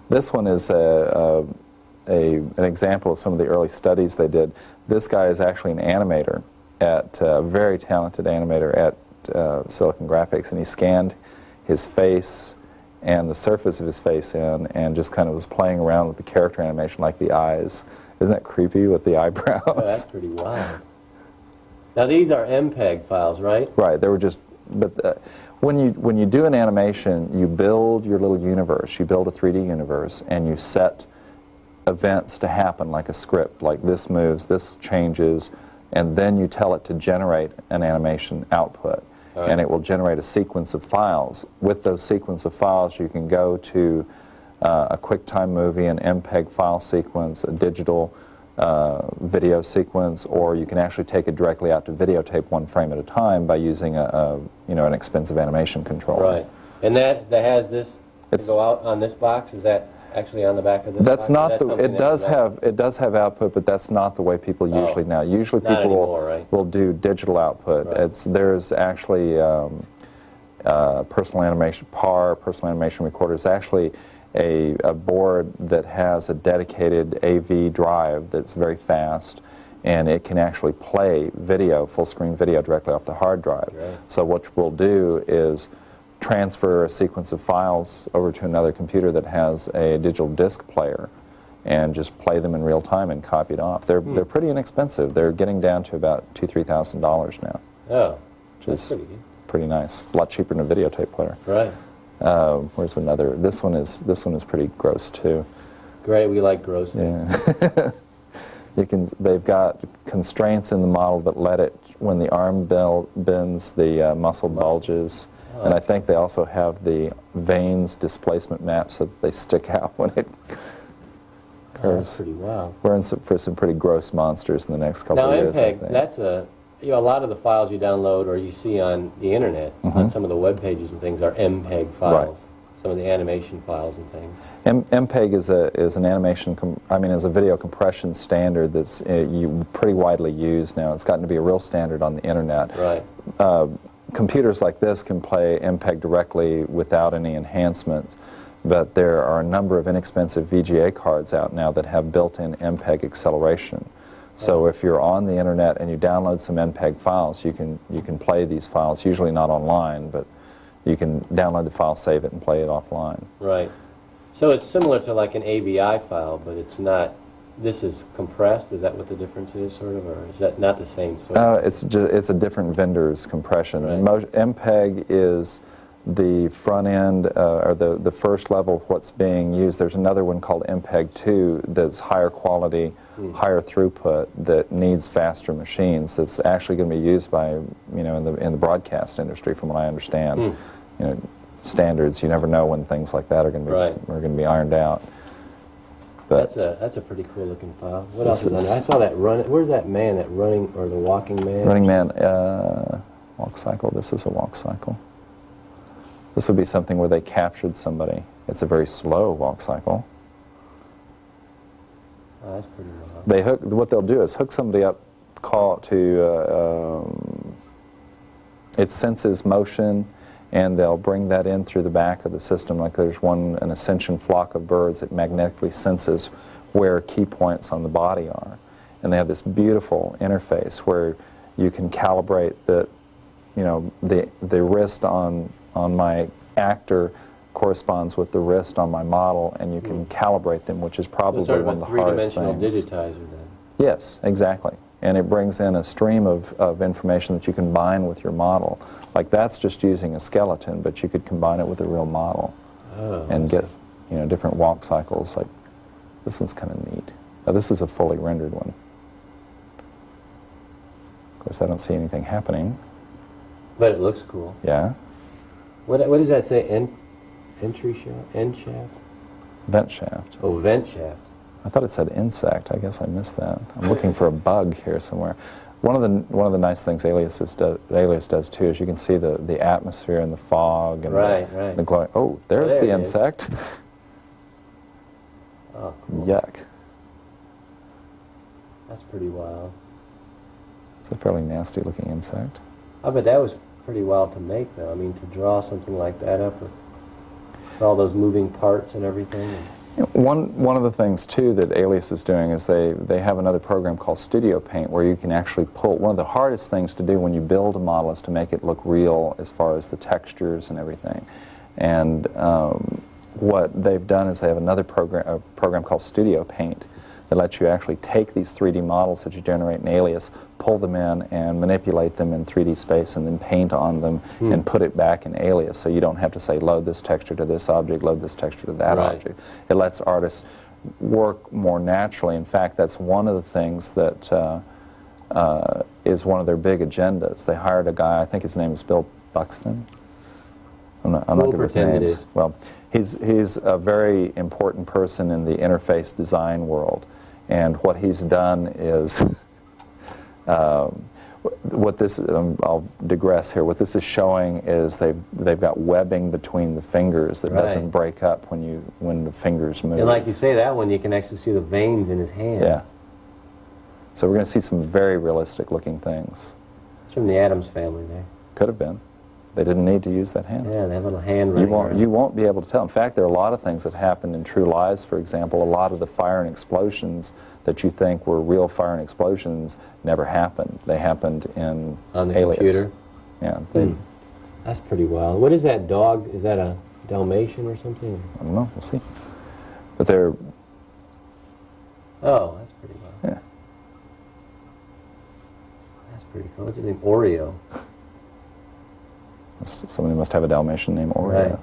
[SPEAKER 2] This one is an example of some of the early studies they did. This guy is actually an animator, a very talented animator at Silicon Graphics, and he scanned his face and the surface of his face in and just kind of was playing around with the character animation, like the eyes. Isn't that creepy with the eyebrows?
[SPEAKER 1] Oh, that's pretty wild. Now these are MPEG files, right?
[SPEAKER 2] Right, they were just, but when you do an animation, you build your little universe, you build a 3D universe, and you set events to happen like a script, like this moves, this changes, and then you tell it to generate an animation output. Right. And it will generate a sequence of files. With those sequence of files, you can go to a QuickTime movie, an MPEG file sequence, a digital video sequence, or you can actually take it directly out to videotape one frame at a time by using an expensive animation controller.
[SPEAKER 1] Right. And that has this to go out on this box? Is that actually on the back of this
[SPEAKER 2] That's
[SPEAKER 1] box?
[SPEAKER 2] not it does have output, but that's not the way people usually now. Usually people
[SPEAKER 1] anymore,
[SPEAKER 2] will do digital output.
[SPEAKER 1] Right.
[SPEAKER 2] There's actually personal animation recorder. It's actually a board that has a dedicated AV drive that's very fast, and it can actually play video, full screen video, directly off the hard drive.
[SPEAKER 1] Right.
[SPEAKER 2] So what we'll do is transfer a sequence of files over to another computer that has a digital disc player and just play them in real time and copy it off. They're pretty inexpensive. They're getting down to about $2,000-3,000 now.
[SPEAKER 1] Oh,
[SPEAKER 2] which
[SPEAKER 1] that's
[SPEAKER 2] is
[SPEAKER 1] pretty good.
[SPEAKER 2] pretty nice. It's a lot cheaper than a videotape player.
[SPEAKER 1] Right.
[SPEAKER 2] Where's another? This one is pretty gross too.
[SPEAKER 1] Great, we like gross things.
[SPEAKER 2] Yeah. They've got constraints in the model that let it, when the arm bends, the muscle bulges.
[SPEAKER 1] Oh.
[SPEAKER 2] And I think they also have the veins displacement map so that they stick out when it
[SPEAKER 1] Oh,
[SPEAKER 2] occurs.
[SPEAKER 1] that's pretty wild.
[SPEAKER 2] We're in for some pretty gross monsters in the next couple
[SPEAKER 1] Now
[SPEAKER 2] of years, I
[SPEAKER 1] MPEG,
[SPEAKER 2] think.
[SPEAKER 1] that's a lot of the files you download or you see on the internet, on some of the web pages and things, are MPEG files. Right. Some of the animation files and things.
[SPEAKER 2] MPEG is an animation, is a video compression standard that's pretty widely used now. It's gotten to be a real standard on the internet.
[SPEAKER 1] Right.
[SPEAKER 2] Computers like this can play MPEG directly without any enhancement, but there are a number of inexpensive VGA cards out now that have built-in MPEG acceleration. So if you're on the internet and you download some MPEG files, you can play these files, usually not online, but you can download the file, save it, and play it offline.
[SPEAKER 1] Right. So it's similar to like an AVI file, but it's not. This is compressed. Is that what the difference is, sort of, or is that not the same sort?
[SPEAKER 2] It's a different vendor's compression.
[SPEAKER 1] Right.
[SPEAKER 2] MPEG is the front end or the first level of what's being used. There's another one called MPEG 2 that's higher quality, higher throughput, that needs faster machines. That's actually going to be used by in the broadcast industry, from what I understand. Standards. You never know when things like that are going to be ironed out. But
[SPEAKER 1] that's a pretty cool looking file. What else is on there? I saw that Where's that man? That running or the walking man?
[SPEAKER 2] Running man. Walk cycle. This is a walk cycle. This would be something where they captured somebody. It's a very slow walk cycle.
[SPEAKER 1] Oh, that's pretty wild.
[SPEAKER 2] What they'll do is hook somebody up, it senses motion, and they'll bring that in through the back of the system. Like there's an ascension flock of birds that magnetically senses where key points on the body are. And they have this beautiful interface where you can calibrate the wrist on my actor corresponds with the wrist on my model, and you can calibrate them, which is probably one of the hardest things.
[SPEAKER 1] Three-dimensional digitizer then.
[SPEAKER 2] Yes, exactly. And it brings in a stream of information that you can combine with your model. Like that's just using a skeleton, but you could combine it with a real model and get different walk cycles. Like this one's kind of neat. Now this is a fully rendered one. Of course, I don't see anything happening.
[SPEAKER 1] But it looks cool.
[SPEAKER 2] Yeah.
[SPEAKER 1] What does that say? Entry shaft? End shaft?
[SPEAKER 2] Vent shaft.
[SPEAKER 1] Oh, vent shaft.
[SPEAKER 2] I thought it said insect. I guess I missed that. I'm looking for a bug here somewhere. One of the nice things Alias does too is you can see the atmosphere and the fog and the glowing. Oh, there's the insect.
[SPEAKER 1] Oh, cool.
[SPEAKER 2] Yuck.
[SPEAKER 1] That's pretty wild.
[SPEAKER 2] It's a fairly nasty looking insect.
[SPEAKER 1] I bet that was pretty wild to make, though. I mean, to draw something like that up with all those moving parts and everything.
[SPEAKER 2] One of the things too that Alias is doing is they have another program called Studio Paint where you can actually pull. One of the hardest things to do when you build a model is to make it look real as far as the textures and everything. And what they've done is they have another program called Studio Paint that lets you actually take these 3D models that you generate in Alias, pull them in and manipulate them in 3D space and then paint on them and put it back in Alias, so you don't have to say load this texture to this object, load this texture to that object. It lets artists work more naturally. In fact, that's one of the things that is one of their big agendas. They hired a guy, I think his name is Bill Buxton. I'm not good with names. Well, he's a very important person in the interface design world. And what he's done is, what this, I'll digress here, what this is showing is they've got webbing between the fingers that doesn't break up when the fingers move.
[SPEAKER 1] And like you say, that one you can actually see the veins in his hand.
[SPEAKER 2] Yeah. So we're going to see some very realistic looking things.
[SPEAKER 1] It's from the Addams family there.
[SPEAKER 2] Could have been. They didn't need to use that hand.
[SPEAKER 1] Yeah, that little hand running around.
[SPEAKER 2] You won't be able to tell. In fact, there are a lot of things that happened in True Lies, for example. A lot of the fire and explosions that you think were real fire and explosions never happened. They happened in
[SPEAKER 1] on the
[SPEAKER 2] Alias.
[SPEAKER 1] Computer?
[SPEAKER 2] Yeah.
[SPEAKER 1] That's pretty wild. What is that dog? Is that a Dalmatian or something?
[SPEAKER 2] I don't know. We'll see. But they're...
[SPEAKER 1] Oh, that's pretty wild.
[SPEAKER 2] Yeah.
[SPEAKER 1] That's pretty cool. What's his name? Oreo.
[SPEAKER 2] Somebody must have a Dalmatian named Oreo.
[SPEAKER 1] Right.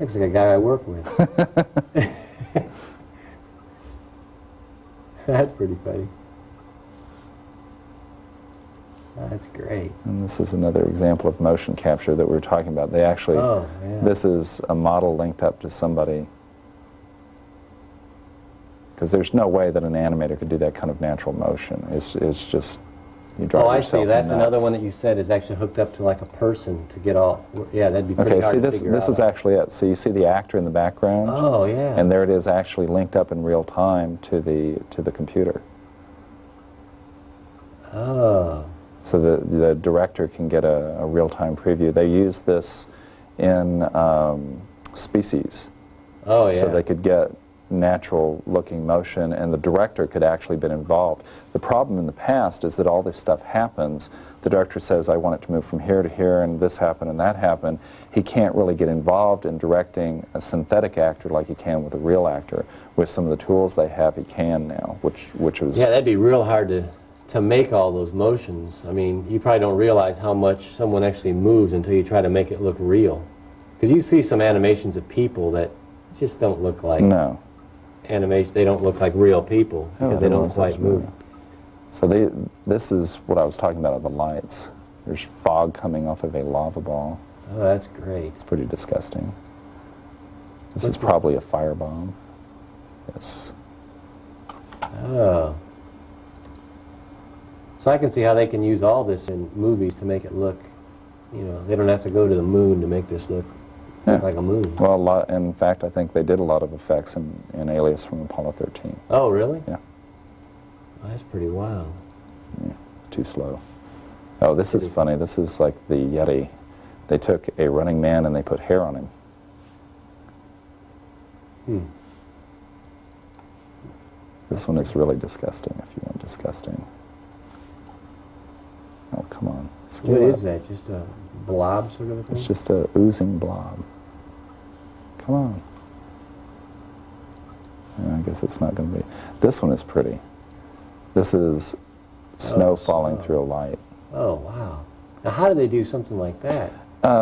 [SPEAKER 1] Looks like a guy I work with. That's pretty funny. That's great.
[SPEAKER 2] And this is another example of motion capture that we were talking about. They actually, this is a model linked up to somebody. Because there's no way that an animator could do that kind of natural motion. It's just, you drive yourself nuts.
[SPEAKER 1] Oh, I see. That's another one that you said is actually hooked up to like a person to get all, yeah, that'd be pretty hard to figure out.
[SPEAKER 2] Okay, see, this is actually it. So you see the actor in the background?
[SPEAKER 1] Oh, yeah.
[SPEAKER 2] And there it is actually linked up in real time to the computer.
[SPEAKER 1] Oh.
[SPEAKER 2] So the director can get a real-time preview. They use this in Species.
[SPEAKER 1] Oh, yeah.
[SPEAKER 2] So they could get natural looking motion and the director could actually been involved. The problem in the past is that all this stuff happens. The director says, I want it to move from here to here and this happened and that happened. He can't really get involved in directing a synthetic actor like he can with a real actor. With some of the tools they have, he can now, which was...
[SPEAKER 1] Yeah, that'd be real hard to make all those motions. I mean, you probably don't realize how much someone actually moves until you try to make it look real. Because you see some animations of people that just don't look like...
[SPEAKER 2] No.
[SPEAKER 1] Animation, they don't look like real people because they don't quite move.
[SPEAKER 2] So this is what I was talking about of the lights. There's fog coming off of a lava ball.
[SPEAKER 1] Oh, that's great.
[SPEAKER 2] It's pretty disgusting. This is probably a firebomb. Yes.
[SPEAKER 1] Oh. So I can see how they can use all this in movies to make it look, you know, they don't have to go to the moon to make this look like a moon.
[SPEAKER 2] Well, in fact, I think they did a lot of effects in Alias from Apollo 13.
[SPEAKER 1] Oh, really?
[SPEAKER 2] Yeah.
[SPEAKER 1] Oh, that's pretty wild.
[SPEAKER 2] Yeah, it's too slow. Oh, this is funny. This is like the Yeti. They took a running man and they put hair on him. This one is really disgusting, if you want disgusting. Oh, come on.
[SPEAKER 1] What is that? Just a blob sort of a thing?
[SPEAKER 2] It's just a oozing blob. Come on. Yeah, I guess it's not going to be. This one is pretty. This is snow falling through a light.
[SPEAKER 1] Oh, wow. Now, how do they do something like that?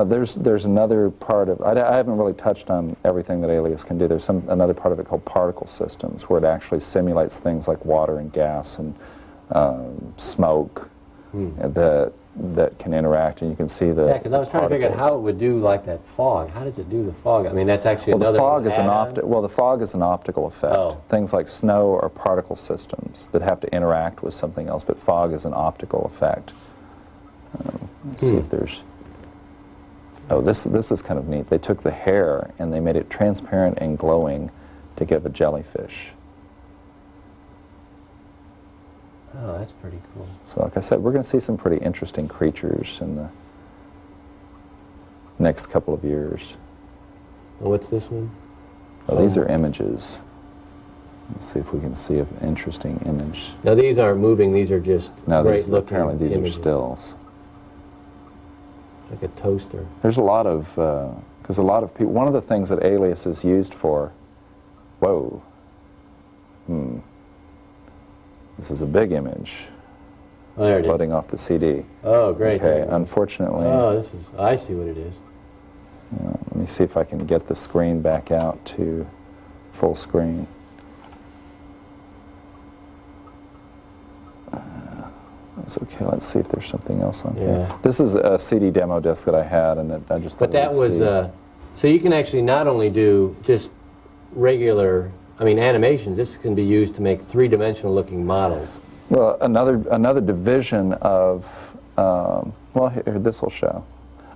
[SPEAKER 2] There's another part of, I haven't really touched on everything that Alias can do. There's another part of it called particle systems, where it actually simulates things like water and gas and smoke that that can interact, and you can see the
[SPEAKER 1] Yeah, because I was trying to figure out
[SPEAKER 2] particles.
[SPEAKER 1] how it would do like that fog. How does it do the fog? I mean, that's actually
[SPEAKER 2] Well, the
[SPEAKER 1] another
[SPEAKER 2] fog is an
[SPEAKER 1] add-on.
[SPEAKER 2] the fog is an optical effect.
[SPEAKER 1] Oh.
[SPEAKER 2] Things like snow are particle systems that have to interact with something else, but fog is an optical effect. Let's see if there's. Oh, this is kind of neat. They took the hair and they made it transparent and glowing to give a jellyfish.
[SPEAKER 1] Oh, that's pretty cool.
[SPEAKER 2] So, like I said, we're going to see some pretty interesting creatures in the next couple of years.
[SPEAKER 1] Well, what's this one?
[SPEAKER 2] Oh, these are images. Let's see if we can see an interesting image.
[SPEAKER 1] Now, these aren't moving. These are just
[SPEAKER 2] No,
[SPEAKER 1] great
[SPEAKER 2] these,
[SPEAKER 1] looking
[SPEAKER 2] apparently these
[SPEAKER 1] images.
[SPEAKER 2] are stills.
[SPEAKER 1] Like a toaster.
[SPEAKER 2] There's a lot of, because a lot of people, one of the things that Alias is used for, whoa, this is a big image,
[SPEAKER 1] Oh, there it is.
[SPEAKER 2] floating off the CD.
[SPEAKER 1] Oh, great.
[SPEAKER 2] Okay, unfortunately,
[SPEAKER 1] Oh, this is, I see what it is.
[SPEAKER 2] let me see if I can get the screen back out to full screen. It's okay, let's see if there's something else on here.
[SPEAKER 1] Yeah.
[SPEAKER 2] This is a CD demo disc that I had, and I just thought
[SPEAKER 1] But that
[SPEAKER 2] I would
[SPEAKER 1] was,
[SPEAKER 2] see.
[SPEAKER 1] so you can actually not only do just regular, I mean, animations, this can be used to make three-dimensional looking models.
[SPEAKER 2] Well, another division of, well, here, this will show.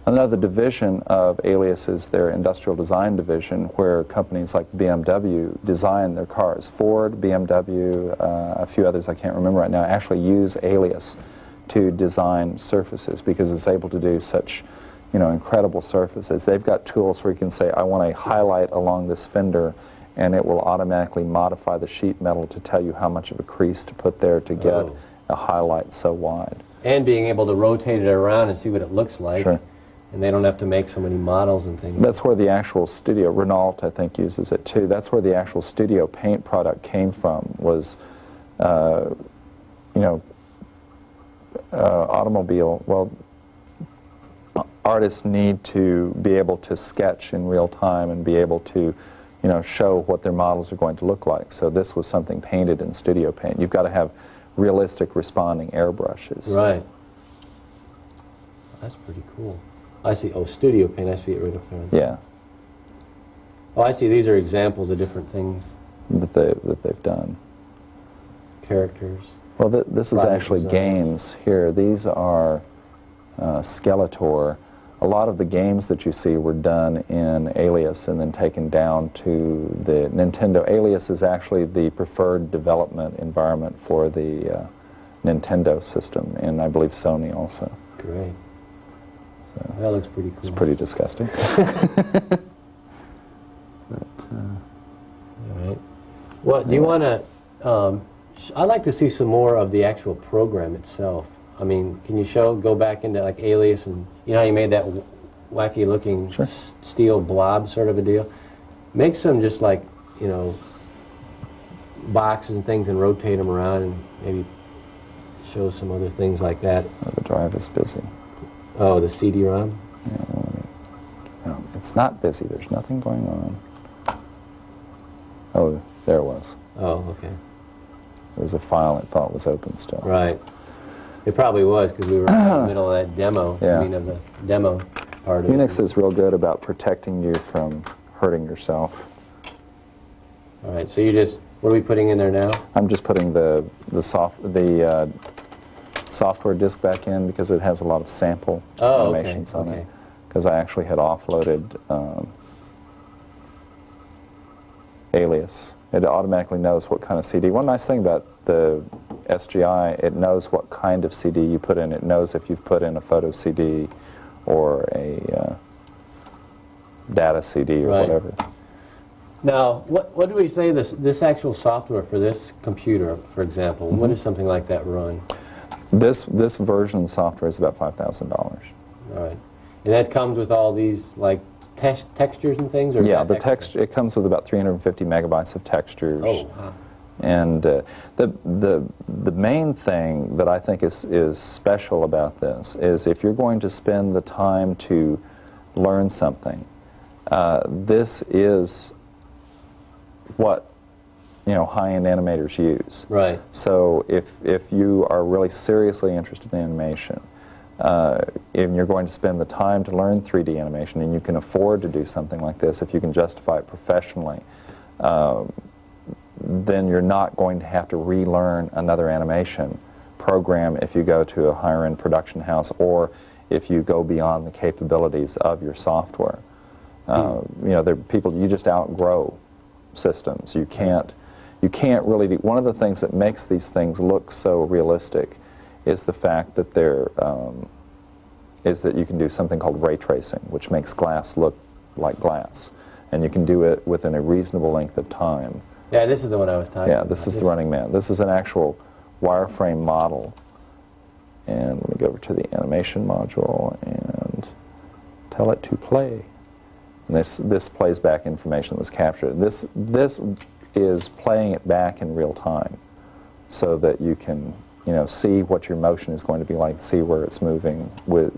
[SPEAKER 2] Another division of Alias is their industrial design division, where companies like BMW design their cars. Ford, BMW, a few others I can't remember right now, actually use Alias to design surfaces because it's able to do such, incredible surfaces. They've got tools where you can say, I want a highlight along this fender, and it will automatically modify the sheet metal to tell you how much of a crease to put there to get a highlight so wide.
[SPEAKER 1] And being able to rotate it around and see what it looks like.
[SPEAKER 2] Sure.
[SPEAKER 1] And they don't have to make so many models and things.
[SPEAKER 2] That's where the actual studio, Renault I think uses it too, that's where the actual studio paint product came from, was, automobile, well, artists need to be able to sketch in real time and be able to, show what their models are going to look like. So this was something painted in studio paint. You've got to have realistic responding airbrushes.
[SPEAKER 1] Right. That's pretty cool. I see. Oh, studio paint. I see it right up there.
[SPEAKER 2] Yeah,
[SPEAKER 1] Oh, I see. These are examples of different things,
[SPEAKER 2] that they've done.
[SPEAKER 1] characters.
[SPEAKER 2] Well, this is
[SPEAKER 1] Product
[SPEAKER 2] actually
[SPEAKER 1] design.
[SPEAKER 2] games here. These are Skeletor. A lot of the games that you see were done in Alias and then taken down to the Nintendo. Alias is actually the preferred development environment for the Nintendo system, and I believe Sony also.
[SPEAKER 1] Great.
[SPEAKER 2] So
[SPEAKER 1] That looks pretty cool.
[SPEAKER 2] it's pretty disgusting.
[SPEAKER 1] All right. Well, do you want to? I'd like to see some more of the actual program itself. I mean, can you go back into like Alias, and how you made that wacky looking
[SPEAKER 2] Sure.
[SPEAKER 1] steel blob sort of a deal? Make some just like, boxes and things and rotate them around and maybe show some other things like that.
[SPEAKER 2] Oh, the drive is busy.
[SPEAKER 1] Oh, the CD-ROM?
[SPEAKER 2] Yeah, no, it's not busy. There's nothing going on. Oh, there it was.
[SPEAKER 1] Oh, okay.
[SPEAKER 2] There was a file it thought was open still.
[SPEAKER 1] Right. It probably was because we were in the middle of that demo.
[SPEAKER 2] Yeah.
[SPEAKER 1] I mean, of the demo part of it.
[SPEAKER 2] Unix is real good about protecting you from hurting yourself.
[SPEAKER 1] All right, so what are we putting in there now?
[SPEAKER 2] I'm just putting the software disk back in because it has a lot of sample animations on it. Because I actually had offloaded Alias. It automatically knows what kind of CD. One nice thing about the SGI, it knows what kind of CD you put in. It knows if you've put in a photo CD or a data CD or
[SPEAKER 1] Right.
[SPEAKER 2] whatever.
[SPEAKER 1] Now, what do we say this actual software for this computer, for example, what does something like that run?
[SPEAKER 2] This version software is about $5,000.
[SPEAKER 1] All right. And that comes with all these, like, textures and things? Or is
[SPEAKER 2] Yeah,
[SPEAKER 1] that
[SPEAKER 2] the
[SPEAKER 1] extra?
[SPEAKER 2] it comes with about 350 megabytes of textures.
[SPEAKER 1] Oh, wow.
[SPEAKER 2] And the main thing that I think is special about this is if you're going to spend the time to learn something, this is what high-end animators use.
[SPEAKER 1] Right.
[SPEAKER 2] So if you are really seriously interested in animation, and you're going to spend the time to learn 3D animation, and you can afford to do something like this if you can justify it professionally, then you're not going to have to relearn another animation program if you go to a higher-end production house or if you go beyond the capabilities of your software. You know, you just outgrow systems. You can't really do. One of the things that makes these things look so realistic is the fact that you can do something called ray tracing, which makes glass look like glass, and you can do it within a reasonable length of time.
[SPEAKER 1] Yeah, this is the one I was talking about.
[SPEAKER 2] Yeah, this is the Running Man. This is an actual wireframe model. And let me go over to the animation module and tell it to play. And this plays back information that was captured. This is playing it back in real time, so that you can, you know, see what your motion is going to be like, see where it's moving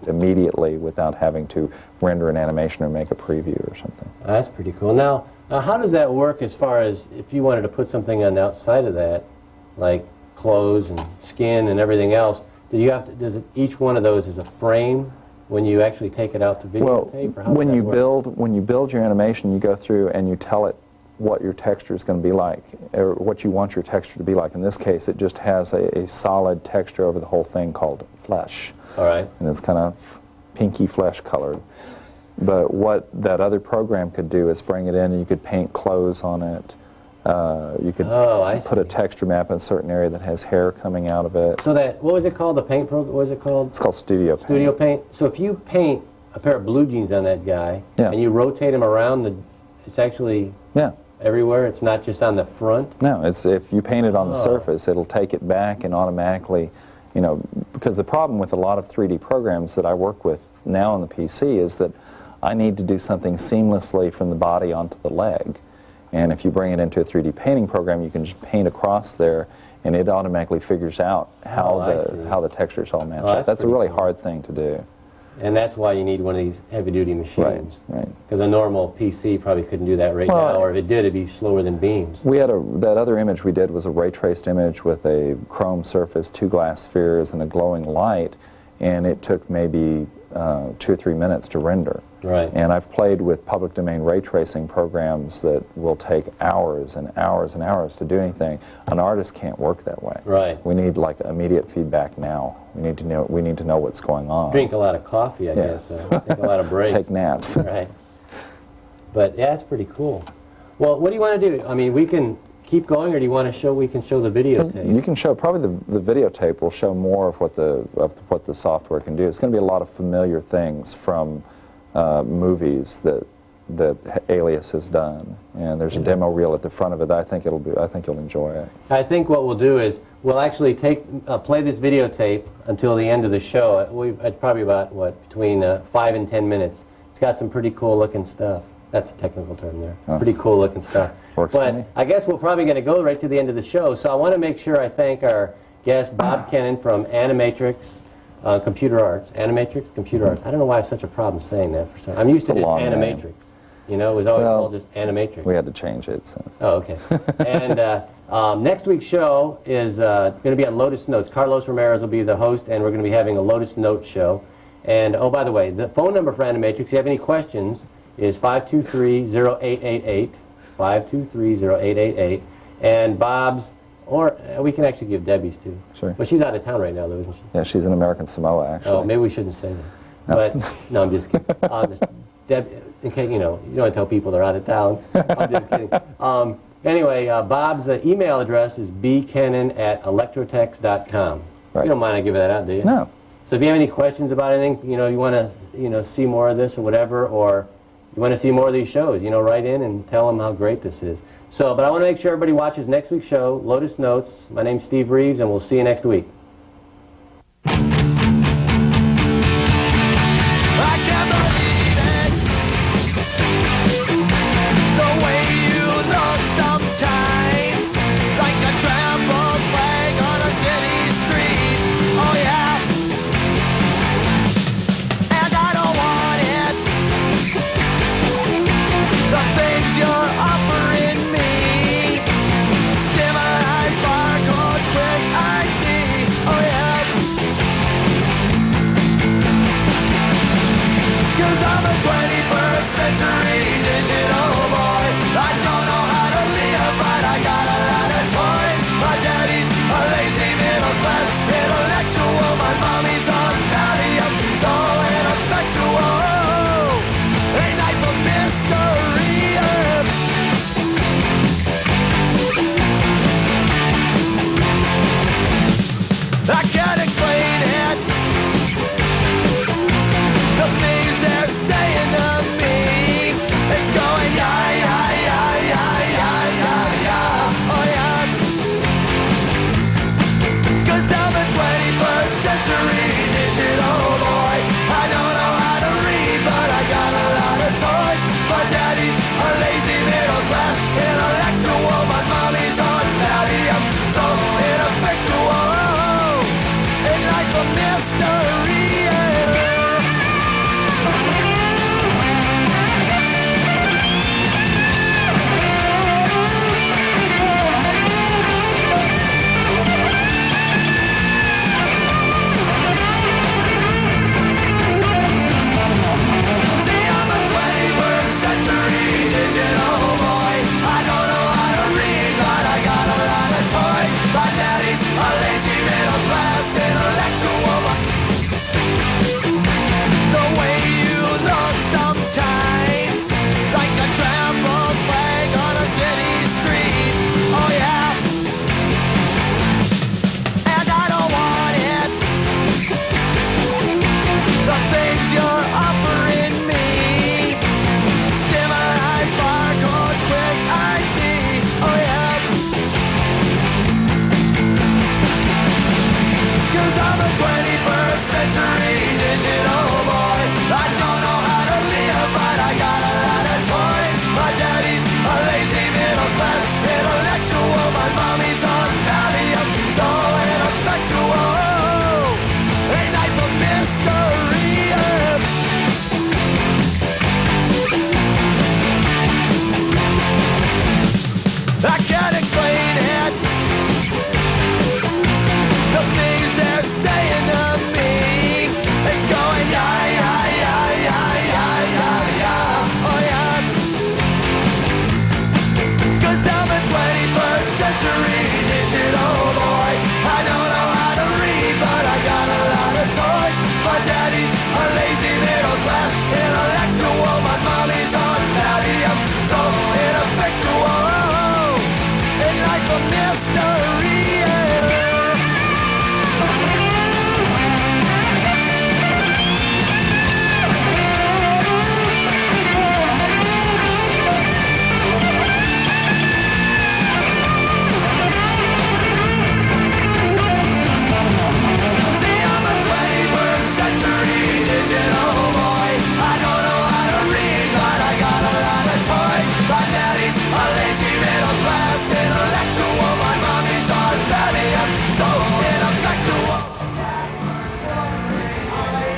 [SPEAKER 2] immediately without having to render an animation or make a preview or something.
[SPEAKER 1] That's pretty cool. Now, how does that work as far as if you wanted to put something on the outside of that, like clothes and skin and everything else? Each one of those is a frame when you actually take it out to videotape?
[SPEAKER 2] Well, when you build your animation, you go through and you tell it what your texture is going to be like, or what you want your texture to be like. In this case, it just has a solid texture over the whole thing called flesh.
[SPEAKER 1] All right.
[SPEAKER 2] And it's kind of pinky flesh colored. But what that other program could do is bring it in, and you could paint clothes on it. You could put a texture map in a certain area that has hair coming out of it.
[SPEAKER 1] So what was it called, the paint program? What was it called?
[SPEAKER 2] It's called Studio Paint.
[SPEAKER 1] Studio Paint. So if you paint a pair of blue jeans on that guy, and you rotate him around, it's actually everywhere? It's not just on the front?
[SPEAKER 2] No, if you paint it on the surface, it'll take it back and automatically, you know, because the problem with a lot of 3D programs that I work with now on the PC is that I need to do something seamlessly from the body onto the leg. And if you bring it into a 3D painting program, you can just paint across there, and it automatically figures out how the textures all match up. That's a really hard thing to do.
[SPEAKER 1] And that's why you need one of these heavy-duty machines.
[SPEAKER 2] Right.
[SPEAKER 1] Because a normal PC probably couldn't do that now, or if it did, it'd be slower than beams.
[SPEAKER 2] We had that other image we did was a ray-traced image with a chrome surface, 2 glass spheres, and a glowing light, and it took maybe 2 or 3 minutes to render.
[SPEAKER 1] Right.
[SPEAKER 2] And I've played with public domain ray tracing programs that will take hours and hours and hours to do anything. An artist can't work that way.
[SPEAKER 1] Right.
[SPEAKER 2] We need like immediate feedback now. We need to know what's going on.
[SPEAKER 1] Drink a lot of coffee, I guess. Take a lot of breaks.
[SPEAKER 2] Take naps.
[SPEAKER 1] Right. But yeah, that's pretty cool. Well, what do you want to do? I mean, we can keep going, or do you want to show? We can show the videotape.
[SPEAKER 2] You can show probably the videotape will show more of what the software can do. It's going to be a lot of familiar things from movies that Alias has done, and there's a demo reel at the front of it. I think you'll enjoy it. I
[SPEAKER 1] think what we'll do is we'll actually play this videotape until the end of the show. It's probably about between 5 and 10 minutes. It's got some pretty cool looking stuff. That's a technical term there. Oh. Pretty cool looking stuff.
[SPEAKER 2] Works for me.
[SPEAKER 1] But I guess we're probably going to go right to the end of the show. So I want to make sure I thank our guest, Bob Kennan from Animatrix Computer Arts. Animatrix Computer Arts. I don't know why I have such a problem saying that for some. I'm used to just Animatrix. Name. You know, it was always called just Animatrix.
[SPEAKER 2] We had to change it. So.
[SPEAKER 1] Oh, okay. And next week's show is going to be on Lotus Notes. Carlos Ramirez will be the host, and we're going to be having a Lotus Notes show. And, oh, by the way, the phone number for Animatrix, if you have any questions, is 523-0888, 523-0888. And Bob's, or we can actually give Debbie's too.
[SPEAKER 2] Sure.
[SPEAKER 1] But she's out of town right now, though, isn't she?
[SPEAKER 2] Yeah, she's in American Samoa, actually.
[SPEAKER 1] Oh, maybe we shouldn't say that.
[SPEAKER 2] No.
[SPEAKER 1] But, no, I'm just kidding. In case, you don't want to tell people they're out of town. I'm just kidding. Anyway, Bob's email address is bkennan@electrotex.com.
[SPEAKER 2] Right.
[SPEAKER 1] You don't mind I give that out, do you?
[SPEAKER 2] No.
[SPEAKER 1] So if you have any questions about anything, you want to, see more of this or whatever, or you want to see more of these shows, write in and tell them how great this is. So, but I want to make sure everybody watches next week's show, Lotus Notes. My name's Steve Reeves, and we'll see you next week.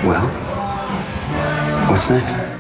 [SPEAKER 3] Well, what's next?